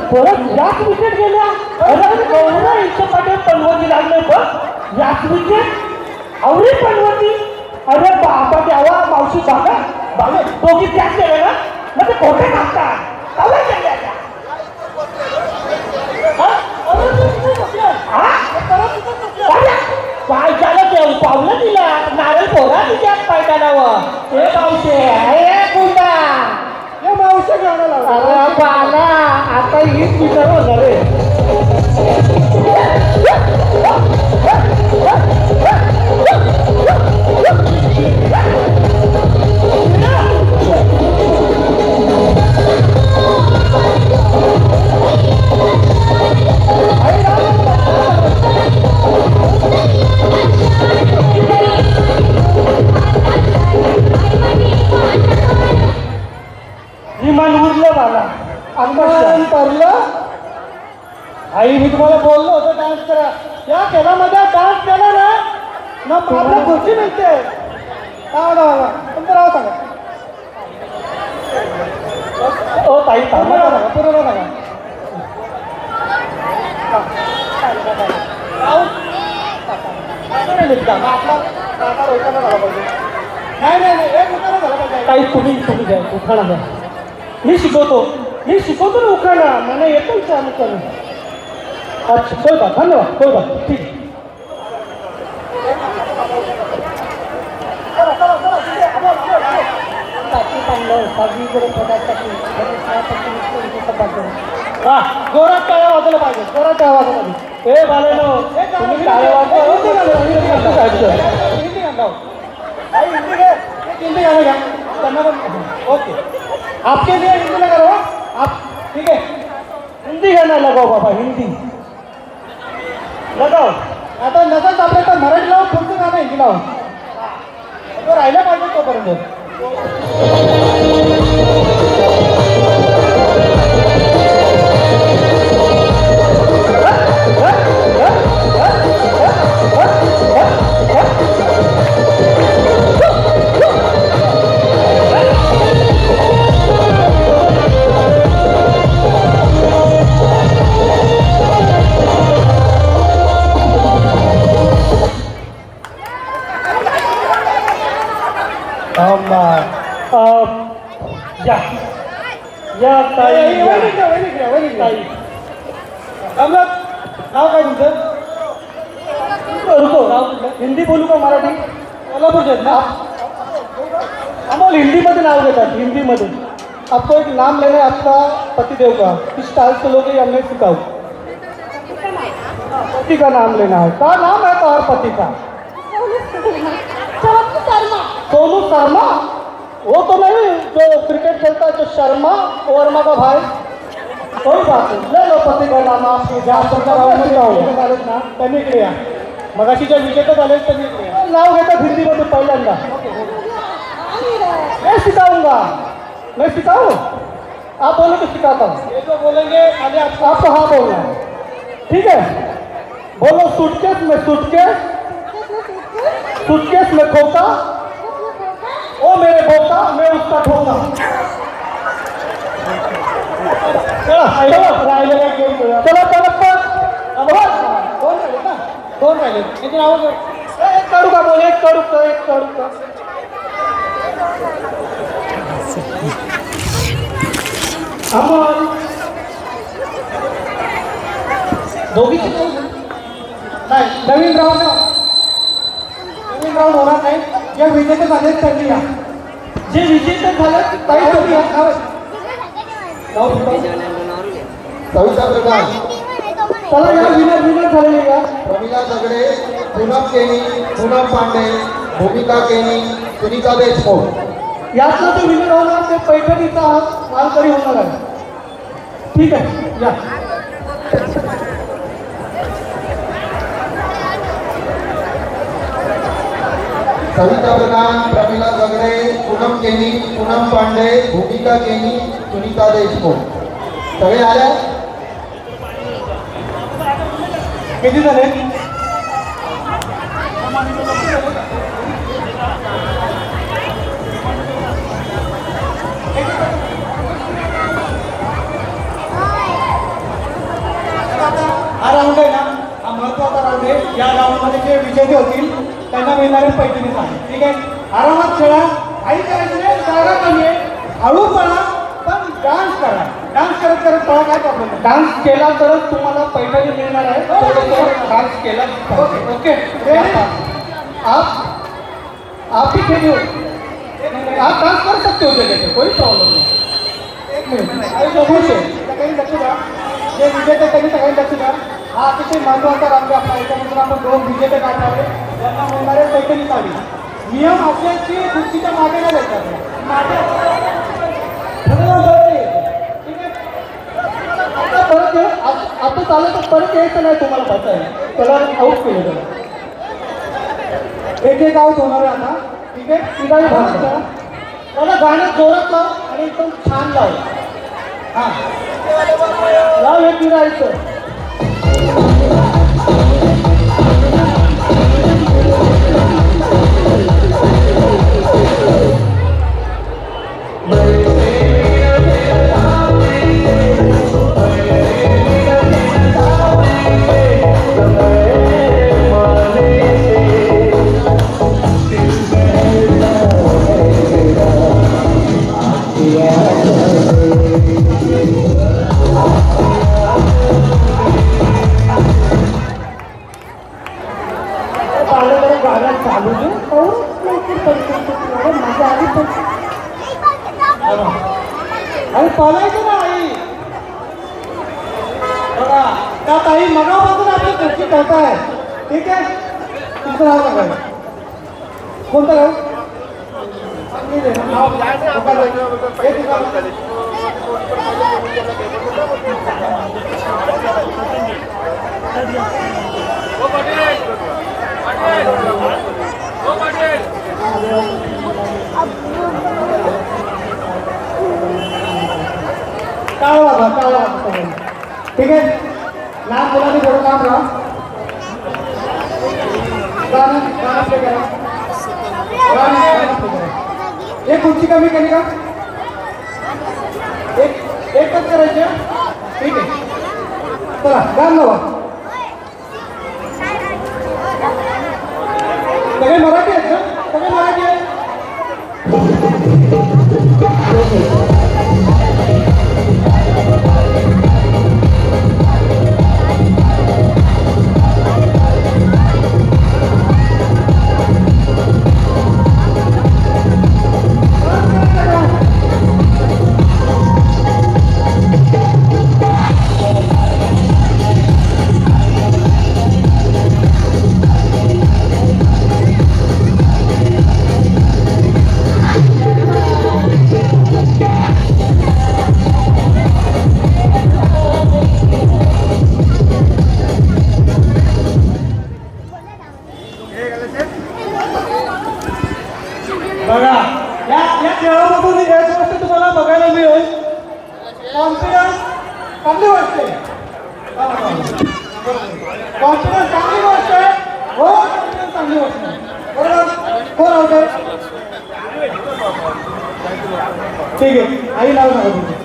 परत याच विकेट गेल्या अरे इच्छा पाटील पनवती लागले बघ याच विकेट आवडी पनवती अरे बाबा द्यावा मावशी बागा बागा दोघी त्याच केले ना मग ते खोटे टाकतात कवा केल्या काय झालं ते पावलं तिला नारळ फोडा तिच्या पायतानावर हे मावशे हे कुंडा हे मावशे अरे बाला आता हीच विचार होणार रे विमान उरलं मला अंतर तरलं आई मी तुम्हाला बोललो होतो डान्स करा या खेळामध्ये डान्स केला ना मग आपल्या खुर्ची मिळते तुमचं नाव सांगा ओ ताई थांबा पूर्ण सांगा काही तुम्ही द्या उखाणा द्या मी शिकवतो ना उखाणा मला येतो विचार करून अच्छा कोई बात धन्यवाद कोई बात ठीक हा जोरात टाळ्या वाजवलं पाहिजे जोरात टाळ्या वाजवलं पाहिजे हे बालेनो तुम्ही टाळ्या ओके आपके लिए हिंदी लगा रहा हो आप ठीक है हिंदी गाना लगाओ बाबा हिंदी लगाओ आता नजर आपले तर मराठी लावून पुढचं गाणं हिंदी लावून तो राहिला पाहिजे तोपर्यंत या ताई नाव काय तुमचं हिंदी बोलू का मराठी कोल्हापूरचे ना अमोल हिंदीमध्ये नाव घेतात हिंदीमध्ये आपको एक नाम लेना है आपका पतिदेव का किस स्टाइल से लोगे हमने सिखाओ पति का नाम लेना है क्या नाम है तुम्हारे पति का सोनू शर्मा वो तो नहीं जो क्रिकेट खेलता है जो शर्मा वर्मा का भाई कोई बात नहीं ले लो पति का नाम आपके ना त्यांनी इकडे या मगाशीच्या विजेते झाले त्यांनी नाव घेतात हिंदीमध्ये पहिल्यांदा मैं सिखाऊंगा मैं सिखाऊं आप बोलो तो सिखाता हूँ ये जो बोलेंगे खाली आपको हाँ बोलना है ठीक है बोलो सूटकेस में सूटकेस सूटकेस में खोता ओ मेरे बोता मैं उसका ठोका चलो दोन राहिले एक काढू का बोल एक काढू का अमोल दोघीची नाही नवीन राऊंड होणार नाही या विजेते झाले त्यांनी या जे विजेते झाले ताई तुम्ही या. कविता प्रकाश चला या विनर झालेले या. प्रमिला दगडे, पूनम केनी, पूनम पांडे, भूमिका केनी, सुनीता देशमुख. यातला जो विनर होणार ते पैठणीचा मालकरी होणार आहे. ठीक आहे या. कविता प्रकाश, प्रमिला दगडे, पूनम केनी, पूनम पांडे, भूमिका केनी, सुनीता देशमुख. सगळे आले. किती झाले? हा राऊंड आहे ना, हा महत्वाचा राऊंड आहे. या राऊंडमध्ये जे विजेते होतील त्यांना मिळणारे पैठणीच आहे. ठीक आहे, आरामात खेळा. काही करायचं नाही, जागा कमी आहे. हळू पळा पण डान्स करा. डान्स करत करत पळा, काय प्रॉब्लेम नाही. डान्स केला तरच तुम्हाला पैठणी मिळणार आहे. डान्स केला ओके. आप ही खेलिए, आप डांस कर सकते हो जगह पे, कोई प्रॉब्लम नहीं. एक मिनिट खुश आहे. सगळ्यांनी लक्ष द्या. जे विजेते त्यांनी सगळ्यांनी लक्ष द्या. हा अतिशय महत्त्वाचा राऊंड आपला. याच्यानंतर आपण 2 विजेते काढणार आहे. त्यांना मिळणारे पैठणी साडी. नियम असे की खुर्चीच्या मागे नाही द्यायचा. मागे ठीक आहे. आता परत ये. आता चालत तर परत यायचं नाही तुम्हाला बसायला. त्याला आऊट केलं त्याला. एक आऊट होणार आहे आता. ठीक आहे, तिघाही भाग मला गाणं जोरात लाव आणि एकदम छान लाव. हां लाव हे फिरायचं. आणि पळायचं ना आई. बघा त्या ताई मगापासून आपली खुर्ची करताय. ठीक आहे, तुमचं नाव सांगा. कोणतं गाव? काळा. ठीक आहे, लहान मुलांनी थोडं काम राहा. गाणं प्ले करा. एक खुर्ची कमी केली का? एकच करायची. ठीक आहे, चला गाणं लावा. सगळे मराठी आहेत का? सगळे मराठी आहेत. बघा या खेळामधून एक गोष्ट तुम्हाला बघायला मिळेल. कॉन्फिडन्स चांगली गोष्ट आहे. कॉन्फिडन्स चांगली गोष्ट आहे. हो, कॉन्फिडन्स चांगली गोष्ट आहे. बरोबर. कोण आउट आहे? ठीक आहे, आई नाव सांगा तुमचं.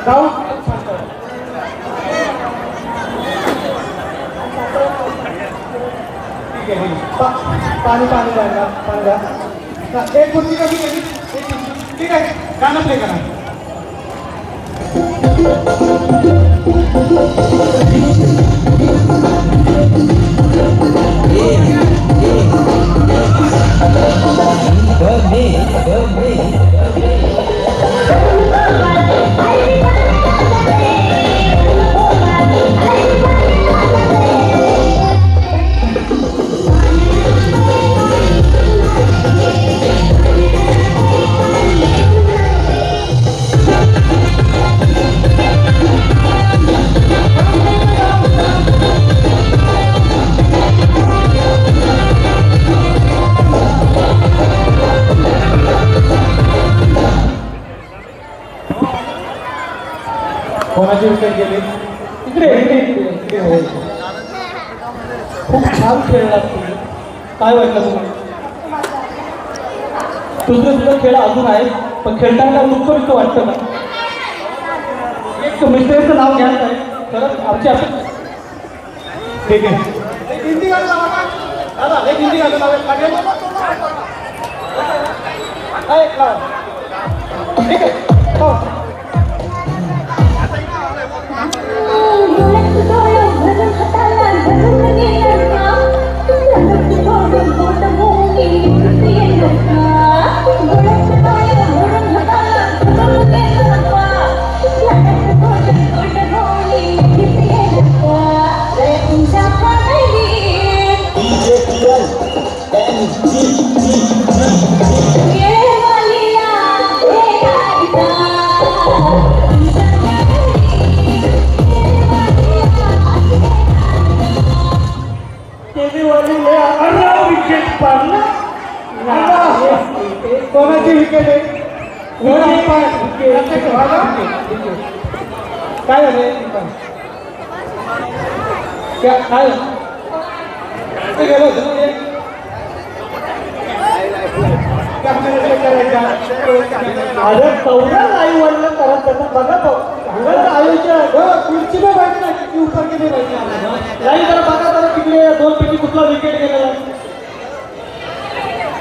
गाव पाणी द्या. एक खुर्ची कशी केली. ठीक आहे, गाणं प्ले करा. Yeah. कोणाची विकेट गेली? इकडे इकडे हो. खूप छान खेळला तुम्ही. काय वाटलं तुम्हाला? दुसरे सुद्धा खेळ अजून आहेत, पण खेळताना नुकतं वाटतं ना. एक मिस्त्रीचं नाव घ्या काय खरंच आमची असं ठीक आहे. हिंदी गाणं लावा का? दादा एक हिंदी गाणं लावा. ठीक आहे हो. कोणाची विकेट आहे? काय झाले काय गेलो अरे चौदा लाईव्ह वडलं करत त्याचा बघा तो आयुष्य खुर्ची पण पाहिजे ना किती उपर किती पाहिजे लाईव्ह जरा बघा तर तिकडे दोन पैकी कुठला विकेट गेलेला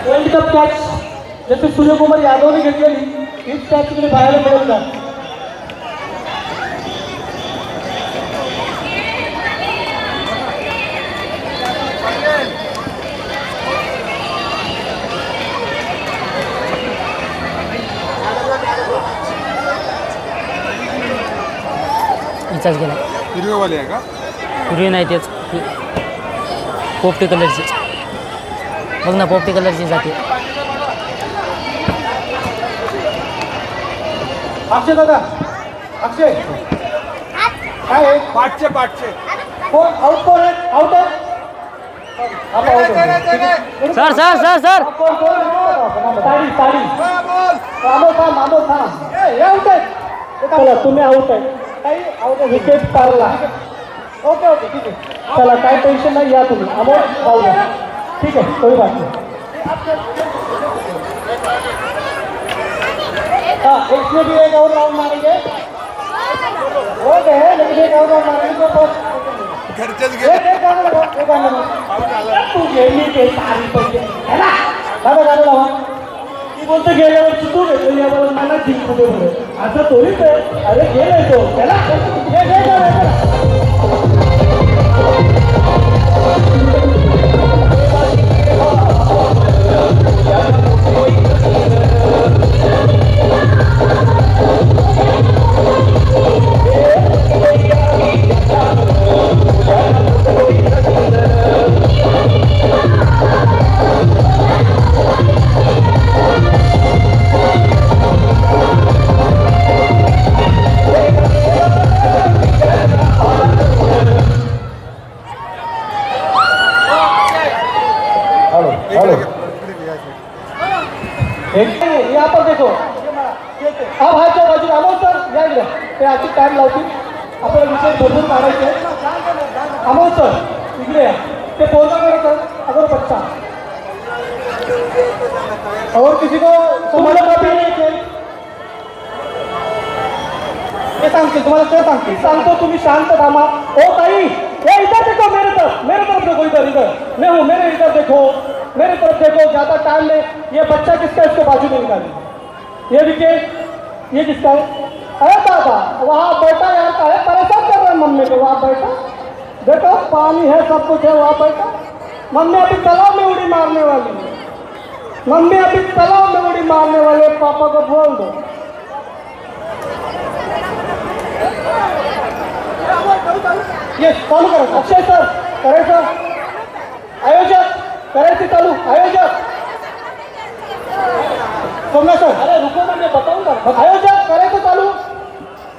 वर्ल्ड कप कॅच जसे सूर्यकुमार यादवने घेतलेली हीच कॅच तिकडे बाहेर मिळत का हिचाच गेला हिरवेवाले आहे का? हिरवी नाही तेच पोपटी कलरची बघ ना पोपटी कलरची जाते अक्षय दादा अक्षय काय आहे पाठचे पाठचे कोण आउट कोण आहे आउट आहे सर सर सर सर साडी साडी मामो थांब आउट आहे चला तुम्ही आउट आहे काही आउट आहे विकेट पारला ओके ओके ठीक आहे चला काही टेन्शन नाही या तुम्ही अमोल पाहू द्या ठीक आहे कोई बात नहीं हाँ इसमें भी एक और राउंड मारेंगे हो गए लेकिन एक और राउंड मारेंगे तो घरचेच एक गेले एक गाणं लावा एक गाणं लावा तू गेली ते सारी पैसे है ना दादा गाणं लावा ती बोलते गेल्यावर चुकू घेतो यावर मला जिंकू दे बरं असं थोडीच आहे अरे गेलाय तो त्याला यहाँ पर देखो अब हाथ बाजू आलो सर या इकडे ते आधी टाइम लावतील आपल्याला विषय भरपूर काढायचे अमोल सर इकडे या ते पोरगा करत अगर बच्चा और किसी को तुम्हाला कॉपी नाही ते सांगते तुम्हाला ते सांगतो तुम्ही शांत थांबा ओ ताई ये इधर देखो मेरे तरफ देखो इधर मैं हूँ मेरे इधर देखो मेरी तरफ देखो ज्यादा टाइम में ये बच्चा किसका इसके बाजू में निकाली ये विकेट ये किसका है अरे बाबा वहाँ बैठा यार का है परेशान कर रहे हैं मम्मी को वहाँ बैठा देखो पानी है सब कुछ है वहाँ बैठा मम्मी अभी तालाब में उड़ी मारने वाली है मम्मी अभी तालाब में उड़ी मारने वाले पापा को बोल दो। ये चालू करा अक्षय सर, करायचं आयोजक, करायचे चालू आयोजक सोमना सर। अरे रुको ना, मैं बताऊंगा। आयोजक करायचं चालू।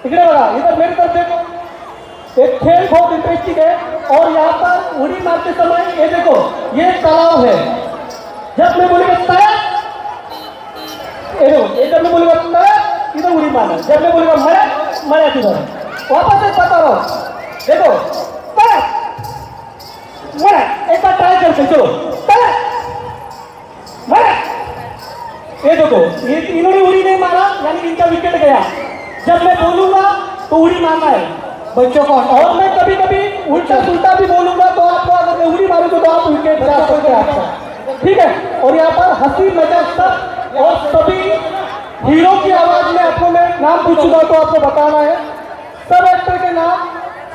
इकडे बघा, इधर मेरी तरफ देखो। एक खेल बहुत इंटरेस्टिंग है और यहाँ पर उड़ी मारते समय ये देखो, ये तालाब है। जब मैं बोलूंगा तैर, ये देखो, ये जब मैं बोलूंगा तैर इधर उड़ी मारना, जब मैं बोलूंगा मरा इधर। वापस एक बता रहा हूँ, देखो तैर मरा, एक बार ट्राई करते चलो, तैर मरा। ये देखो, ये इन्होंने उड़ी नहीं मारा यानी इनका विकेट गया। जब मैं बोलूंगा तो उड़ी मारना है बच्चों को। और मैं कभी कभी उल्टा सुल्टा भी बोलूंगा तो आपको, अगर मैं उड़ी मारूंगा तो आप विकेट जा सकते हैं आपका, ठीक है। और यहाँ पर हंसी मजाक सब और सभी हीरो की आवाज में आपको मैं नाम पूछूंगा तो आपको बताना है। सब एक्टर के नाम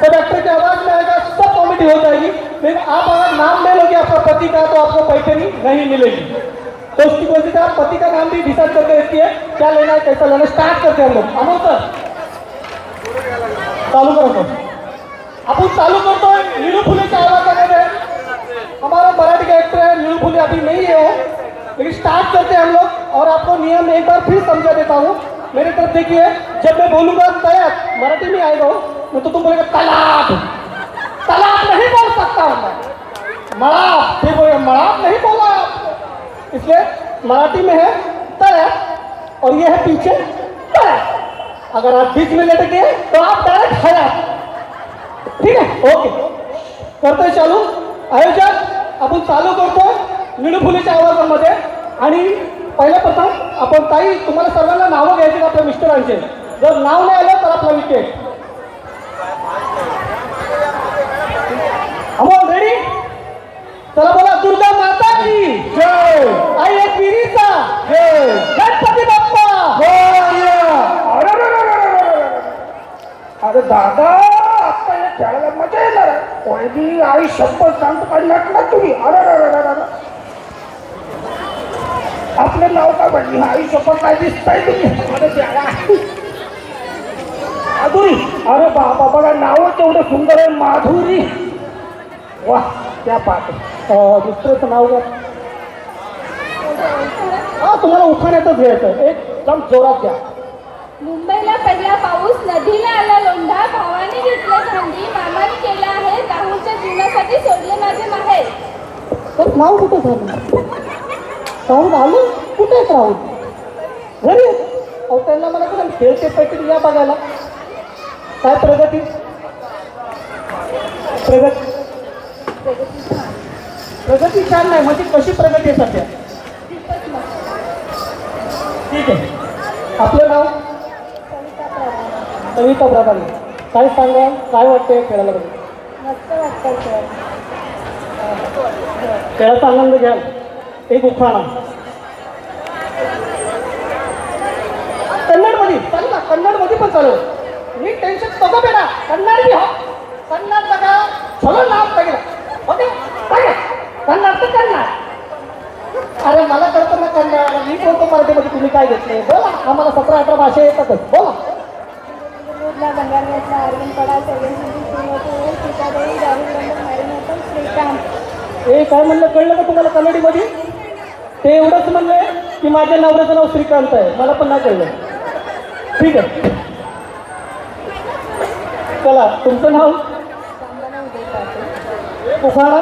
सब एक्टर की आवाज में आएगा, सब कॉमेडी हो जाएगी। लेकिन आप अगर नाम ले लोगे आपका पति का तो आपको पैसे नहीं मिलेगी। तो उसकी वजह से आप पति का नाम भी डिसाइड करके रखिए, क्या लेना है कैसा लेना है। स्टार्ट करते हैं हम लोग। अमोल सर चालू करो सर। आपण चालू करतोय नीलू फुलेच्या आवाजामध्ये। हमारा मराठी का एक्टर है नीलू फुले, अभी नहीं है वो, लेकिन स्टार्ट करते हैं हम लोग। और आपको नियम एक बार फिर समझा देता हूँ, मेरी तरफ देखिए। जब मैं बोलूंगा तैयार, मराठी में आएगा वो, तो तुम बोलेगा तालाब। तालाब नहीं बोल सकता हूँ मैं, मड़ाब। फिर बोले मड़ाब नहीं बोला आपको, इसलिए मराठी में है तैयार और ये है पीछे तैयार। अगर आप बीच में लेट गए तो आप डायरेक्ट हया, ठीक है। ओके, करतोय चालू। आयोजक आपण चालू करतोय नीलू फुलेच्या आवाजामध्ये। आणि पहिल्या प्रथम आपण ताई, तुम्हाला सर्वांना नावं घ्यायची आपल्या मिस्टरांचे। जर नाव नाही आलं तर आपला विकेट। अमोल रेडी, चला बोला। दुर्गा माता की जय, आई एकविरीचा जय, गणपती बाप्पा जय। अरे दादा, आता या खेळायला मजा येणार आहे। पहिली आई शपथ सांगतो काढणार ना तुम्ही। अरे आपलं नाव काय म्हणली? आई शपथ काय दिसताय तुम्ही? अरे द्याला माधुरी। अरे बाबा बघा, नाव तेवढं सुंदर आहे, माधुरी। वा क्या बात आहे। दुसऱ्याचं नाव घ्या। हा, तुम्हाला उखाण्यातच घ्यायचं, एकदम जोरात घ्या। मुंबईला पडला पाऊस, नदीला आला लोंढा, भावाने घेतलं झांडी, मामाने केलं आहे, राहुलच्या जीवनासाठी सोडले माझे माहेर। तर नाव कुठं झालं? राहुल आलं कुठे आहेत? राहुल घरी आहेत। अहो त्यांना मला कुठं खेळते पैकी या बघायला। काय प्रगती प्रगती छान नाही म्हणजे कशी प्रगती आहे सध्या? ठीक आहे, आपलं नाव कविता प्रधान। काय सांगा, काय वाटतंय खेळायला? मस्त वाटतं खेळाचा आनंद घ्याल। एक उखाणा कन्नडमध्ये चालू ना, कन्नडमध्ये पण चालू। मी टेन्शन तगो बेटा, कन्नड भी हो, कन्नड बघा चलो नाव तगेला, ओके तगे कन्नड तर कन्नड। अरे मला कळतं ना कन्नड, मी बोलतो मराठीमध्ये, तुम्ही काय घेतले बोला। आम्हाला 17-18 भाषा येतातच, बोला। बंगालमधला अरविंद पडा, श्रीकांत। हे काय म्हणलं कळलं का तुम्हाला कन्नडीमध्ये? ते एवढंच म्हणले की माझ्या नवऱ्याचं नाव श्रीकांत आहे, मला पण नाही कळलं। ठीक आहे, चला तुमचं नाव? उखाणा।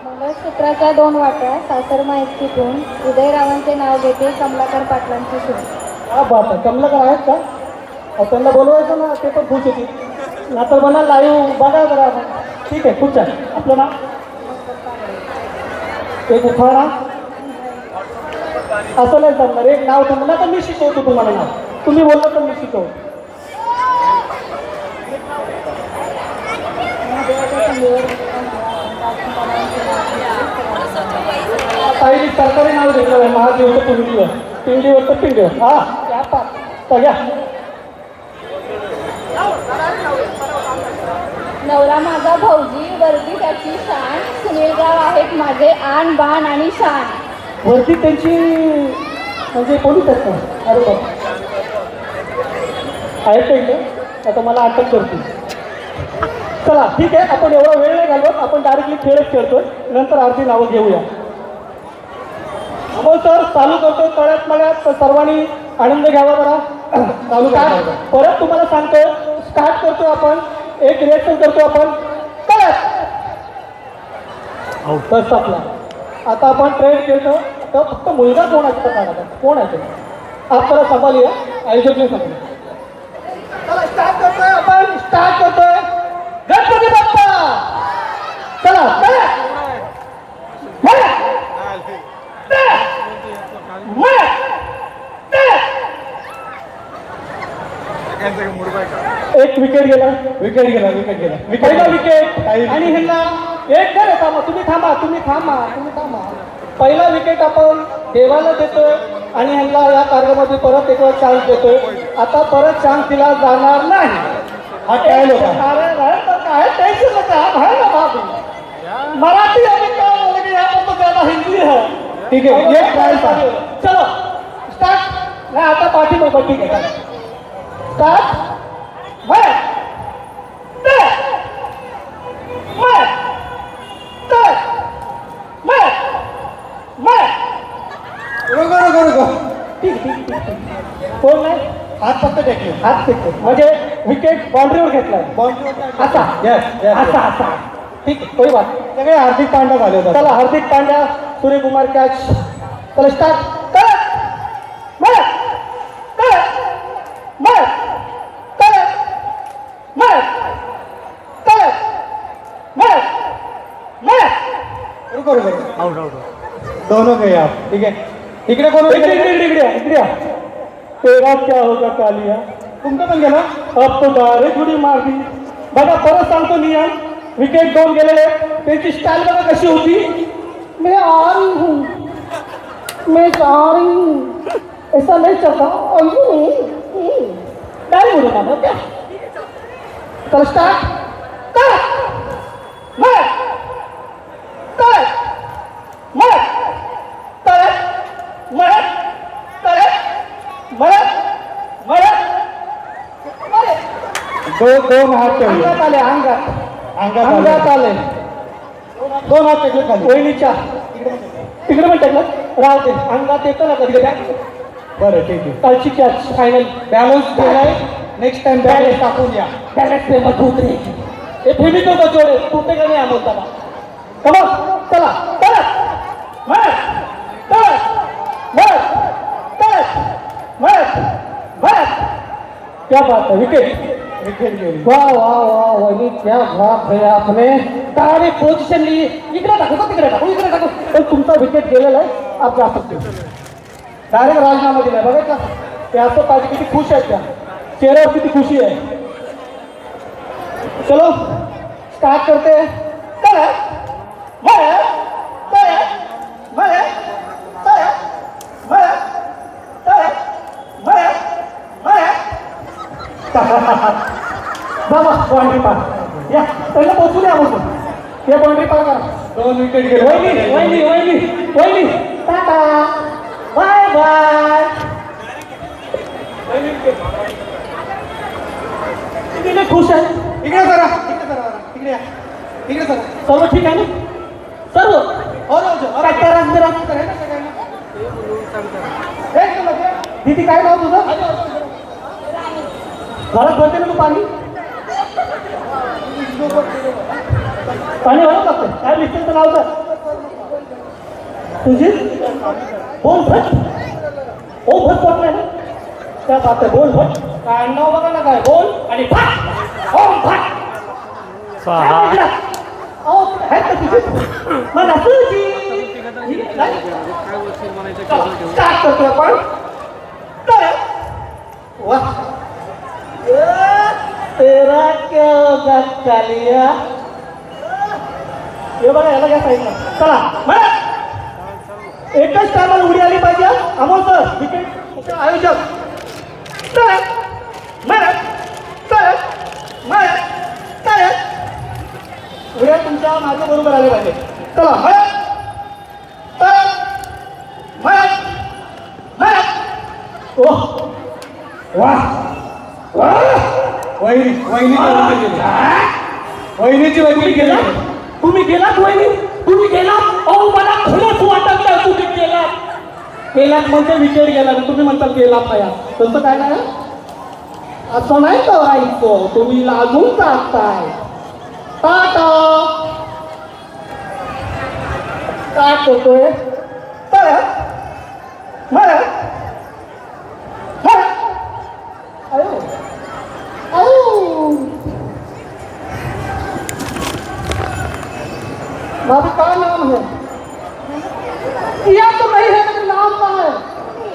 मंगळसूत्राच्या 2 वाट्या, सासरमा एकटीतून, उदयरावांचे नाव घेते, कमलाकर पाटलांची सून। हा बात आहे, कमलाकर आहेत का? त्यांना बोलवायचं ना, ते पण खुश होतील। नातर म्हणा लाईव्ह बघा जरा। ठीक आहे, खूप छान। आपलं नाव? एक उखाणा असं नाही चालणार, एक नाव तुम्हाला तर मी शिकवतो, तुम्हाला नाव तुम्ही बोलला तर मी शिकवतो। ताईने सरकारी नाव घेतलं आहे, महादेवचं पिंडीवर, पिंडीवर तर पिंडीवर। हा त्या पाच घ्या। नवरा माझा भाऊजी, वर्दी त्याची शान, सुनील गाव आहेत माझे आण बाण आणि शान। वरती त्यांची म्हणजे पोलीस आहेत का? अरे बाबा आहेत का इथे? आता मला अटक करतील. चला ठीक आहे, आपण एवढा वेळ नाही घालवत, आपण डायरेक्टली खेळच खेळतोय, नंतर आरती नावं घेऊया. अमोल सर चालू करतोय तळ्यात मळ्यात, तर सर्वांनी आनंद घ्यावा जरा. चालू परत तुम्हाला सांगतोय, स्टार्ट करतोय आपण, एक रिएक्शन करतो आपण तळ्यात. बस आपला. आता आपण ट्रेन खेळतो, तर फक्त मुलगा कोण आहे काढा, कोण आहे ते आपल्याला सांभाळूया, आयोजक नाही सांभाळूया. चला स्टार्ट करतोय आपण, स्टार्ट करतोय. गणपती बाप्पा चला तळ्यात मळ्यात एक विकेट गेला, विकेट गेला, विकेट गेला, पहिला विकेट. आणि ह्यांना एक जर थांबा, तुम्ही थांबा, तुम्ही थांबा, तुम्ही थांबा. पहिला विकेट आपण देवाला देतोय आणि ह्यांना या कार्यक्रमामध्ये परत एक वेळा चान्स देतोय. आता परत चान्स दिला जाणार नाही. हा काय लोक काय टेन्शन नका है ना बाबू. मराठी अभी क्या बोले कि यहाँ पर तो ज्यादा हिंदी है. ठीक है ये ट्रायल चलो स्टार्ट. नाही आता पाठी बघ, ठीक आहे स्टार्ट. कोण नाही हात फक्त टेकले, हात टेकले म्हणजे विकेट बाउंड्रीवर घेतलाय. बाउंड्रीवर असा असा असा ठीक आहे, कोई बात. सगळे हार्दिक पांड्या झाले होते. चला हार्दिक पांड्या, सूर्यकुमार कॅच. चला स्टार्ट. Out out. दोनों गए आप. ठीक है इकडे कोण, इकडे इकडे इकडे इकडे. तेरा क्या होगा कालिया. तुमचं पण गेला. अब तो डायरेक्ट उडी मारली. बघा परत सांगतो नियम, विकेट दोन गेलेले, त्यांची स्टाईल बघा कशी होती. मैं आ रही हूँ, मैं जा रही हूँ, ऐसा नहीं चलता. डायरेक्ट उडी मारला क्या. चल स्टार्ट. दोन हात अंगात आले, अंगात आले. दोन हात टेकले खाली. वहिनीच्या तिकडे पण टेकलं. राहू दे, अंगात येतं ना कधी कधी. बरं ठीक आहे. कालची कॅच फायनल बॅलन्स केलाय. नेक्स्ट टाइम बॅलन्स टाकून या. बॅलन्स पेमंट होत नाही. हे फेमितो का जोडे तुटे का नाही आमोलताना. कमन चला चला क्या बात है. विकेट वाह वाह वाह वही क्या बात है. आपने डायरेक्ट पोजिशन ली. इकडे टाकू, तिकडे टाकू, इकडे टाकू. पण तुमचा विकेट गेलेला आहे. आप जा सकते हो. डायरेक्ट राजीनामा दिलाय. बघा ते असं पाहिजे. किती खुश आहेत त्या चेहऱ्यावर, किती खुशी आहे. चलो स्टार्ट करते. बाबा बाउंड्री पार या, त्यांना पोचू द्या. आपण हे बाउंड्री पार करा. दोन विकेट गेले. वहिनी वहिनी वहिनी वहिनी टाटा बाय बाय. किती खुश आहे. इकडे जरा, इकडे जरा, इकडे या, इकडे जरा. सर्व ठीक आहे ना सर्व. दीदी काय नाव तुझं. घरात भरते ना तू पाणी. पाणी भरत लागतं. काय मिस्टरचं नाव तर तुझी बोल भट. ओ भट पटलाय ना त्या बात आहे. बोल भट काय नाव बघा ना. काय बोल आणि भट. ओम भट. मला तुझी स्टार्ट करतोय आपण. वाह तेरा क्या होगा कालिया. हे बघा याला घ्या साईडला. चला एकच टायमाला उडी आली पाहिजे. अमोल सर विकेट आयोजक. उड्या तुमच्या माझ्या बरोबर आले पाहिजे. चला ओह वाह वाह वहिनीची वहिनी गेला तुम्ही गेलात वहिनी तुम्ही गेलात अहो मला खरंच वाटत नाही तुम्ही गेलात म्हणजे विकेट गेला तुम्ही म्हणता गेलात नाही तसं काय नाही असं नाही करायचं तुम्ही लागून टाकताय टाटा काय करतोय आपका नाम है? किया तो नहीं है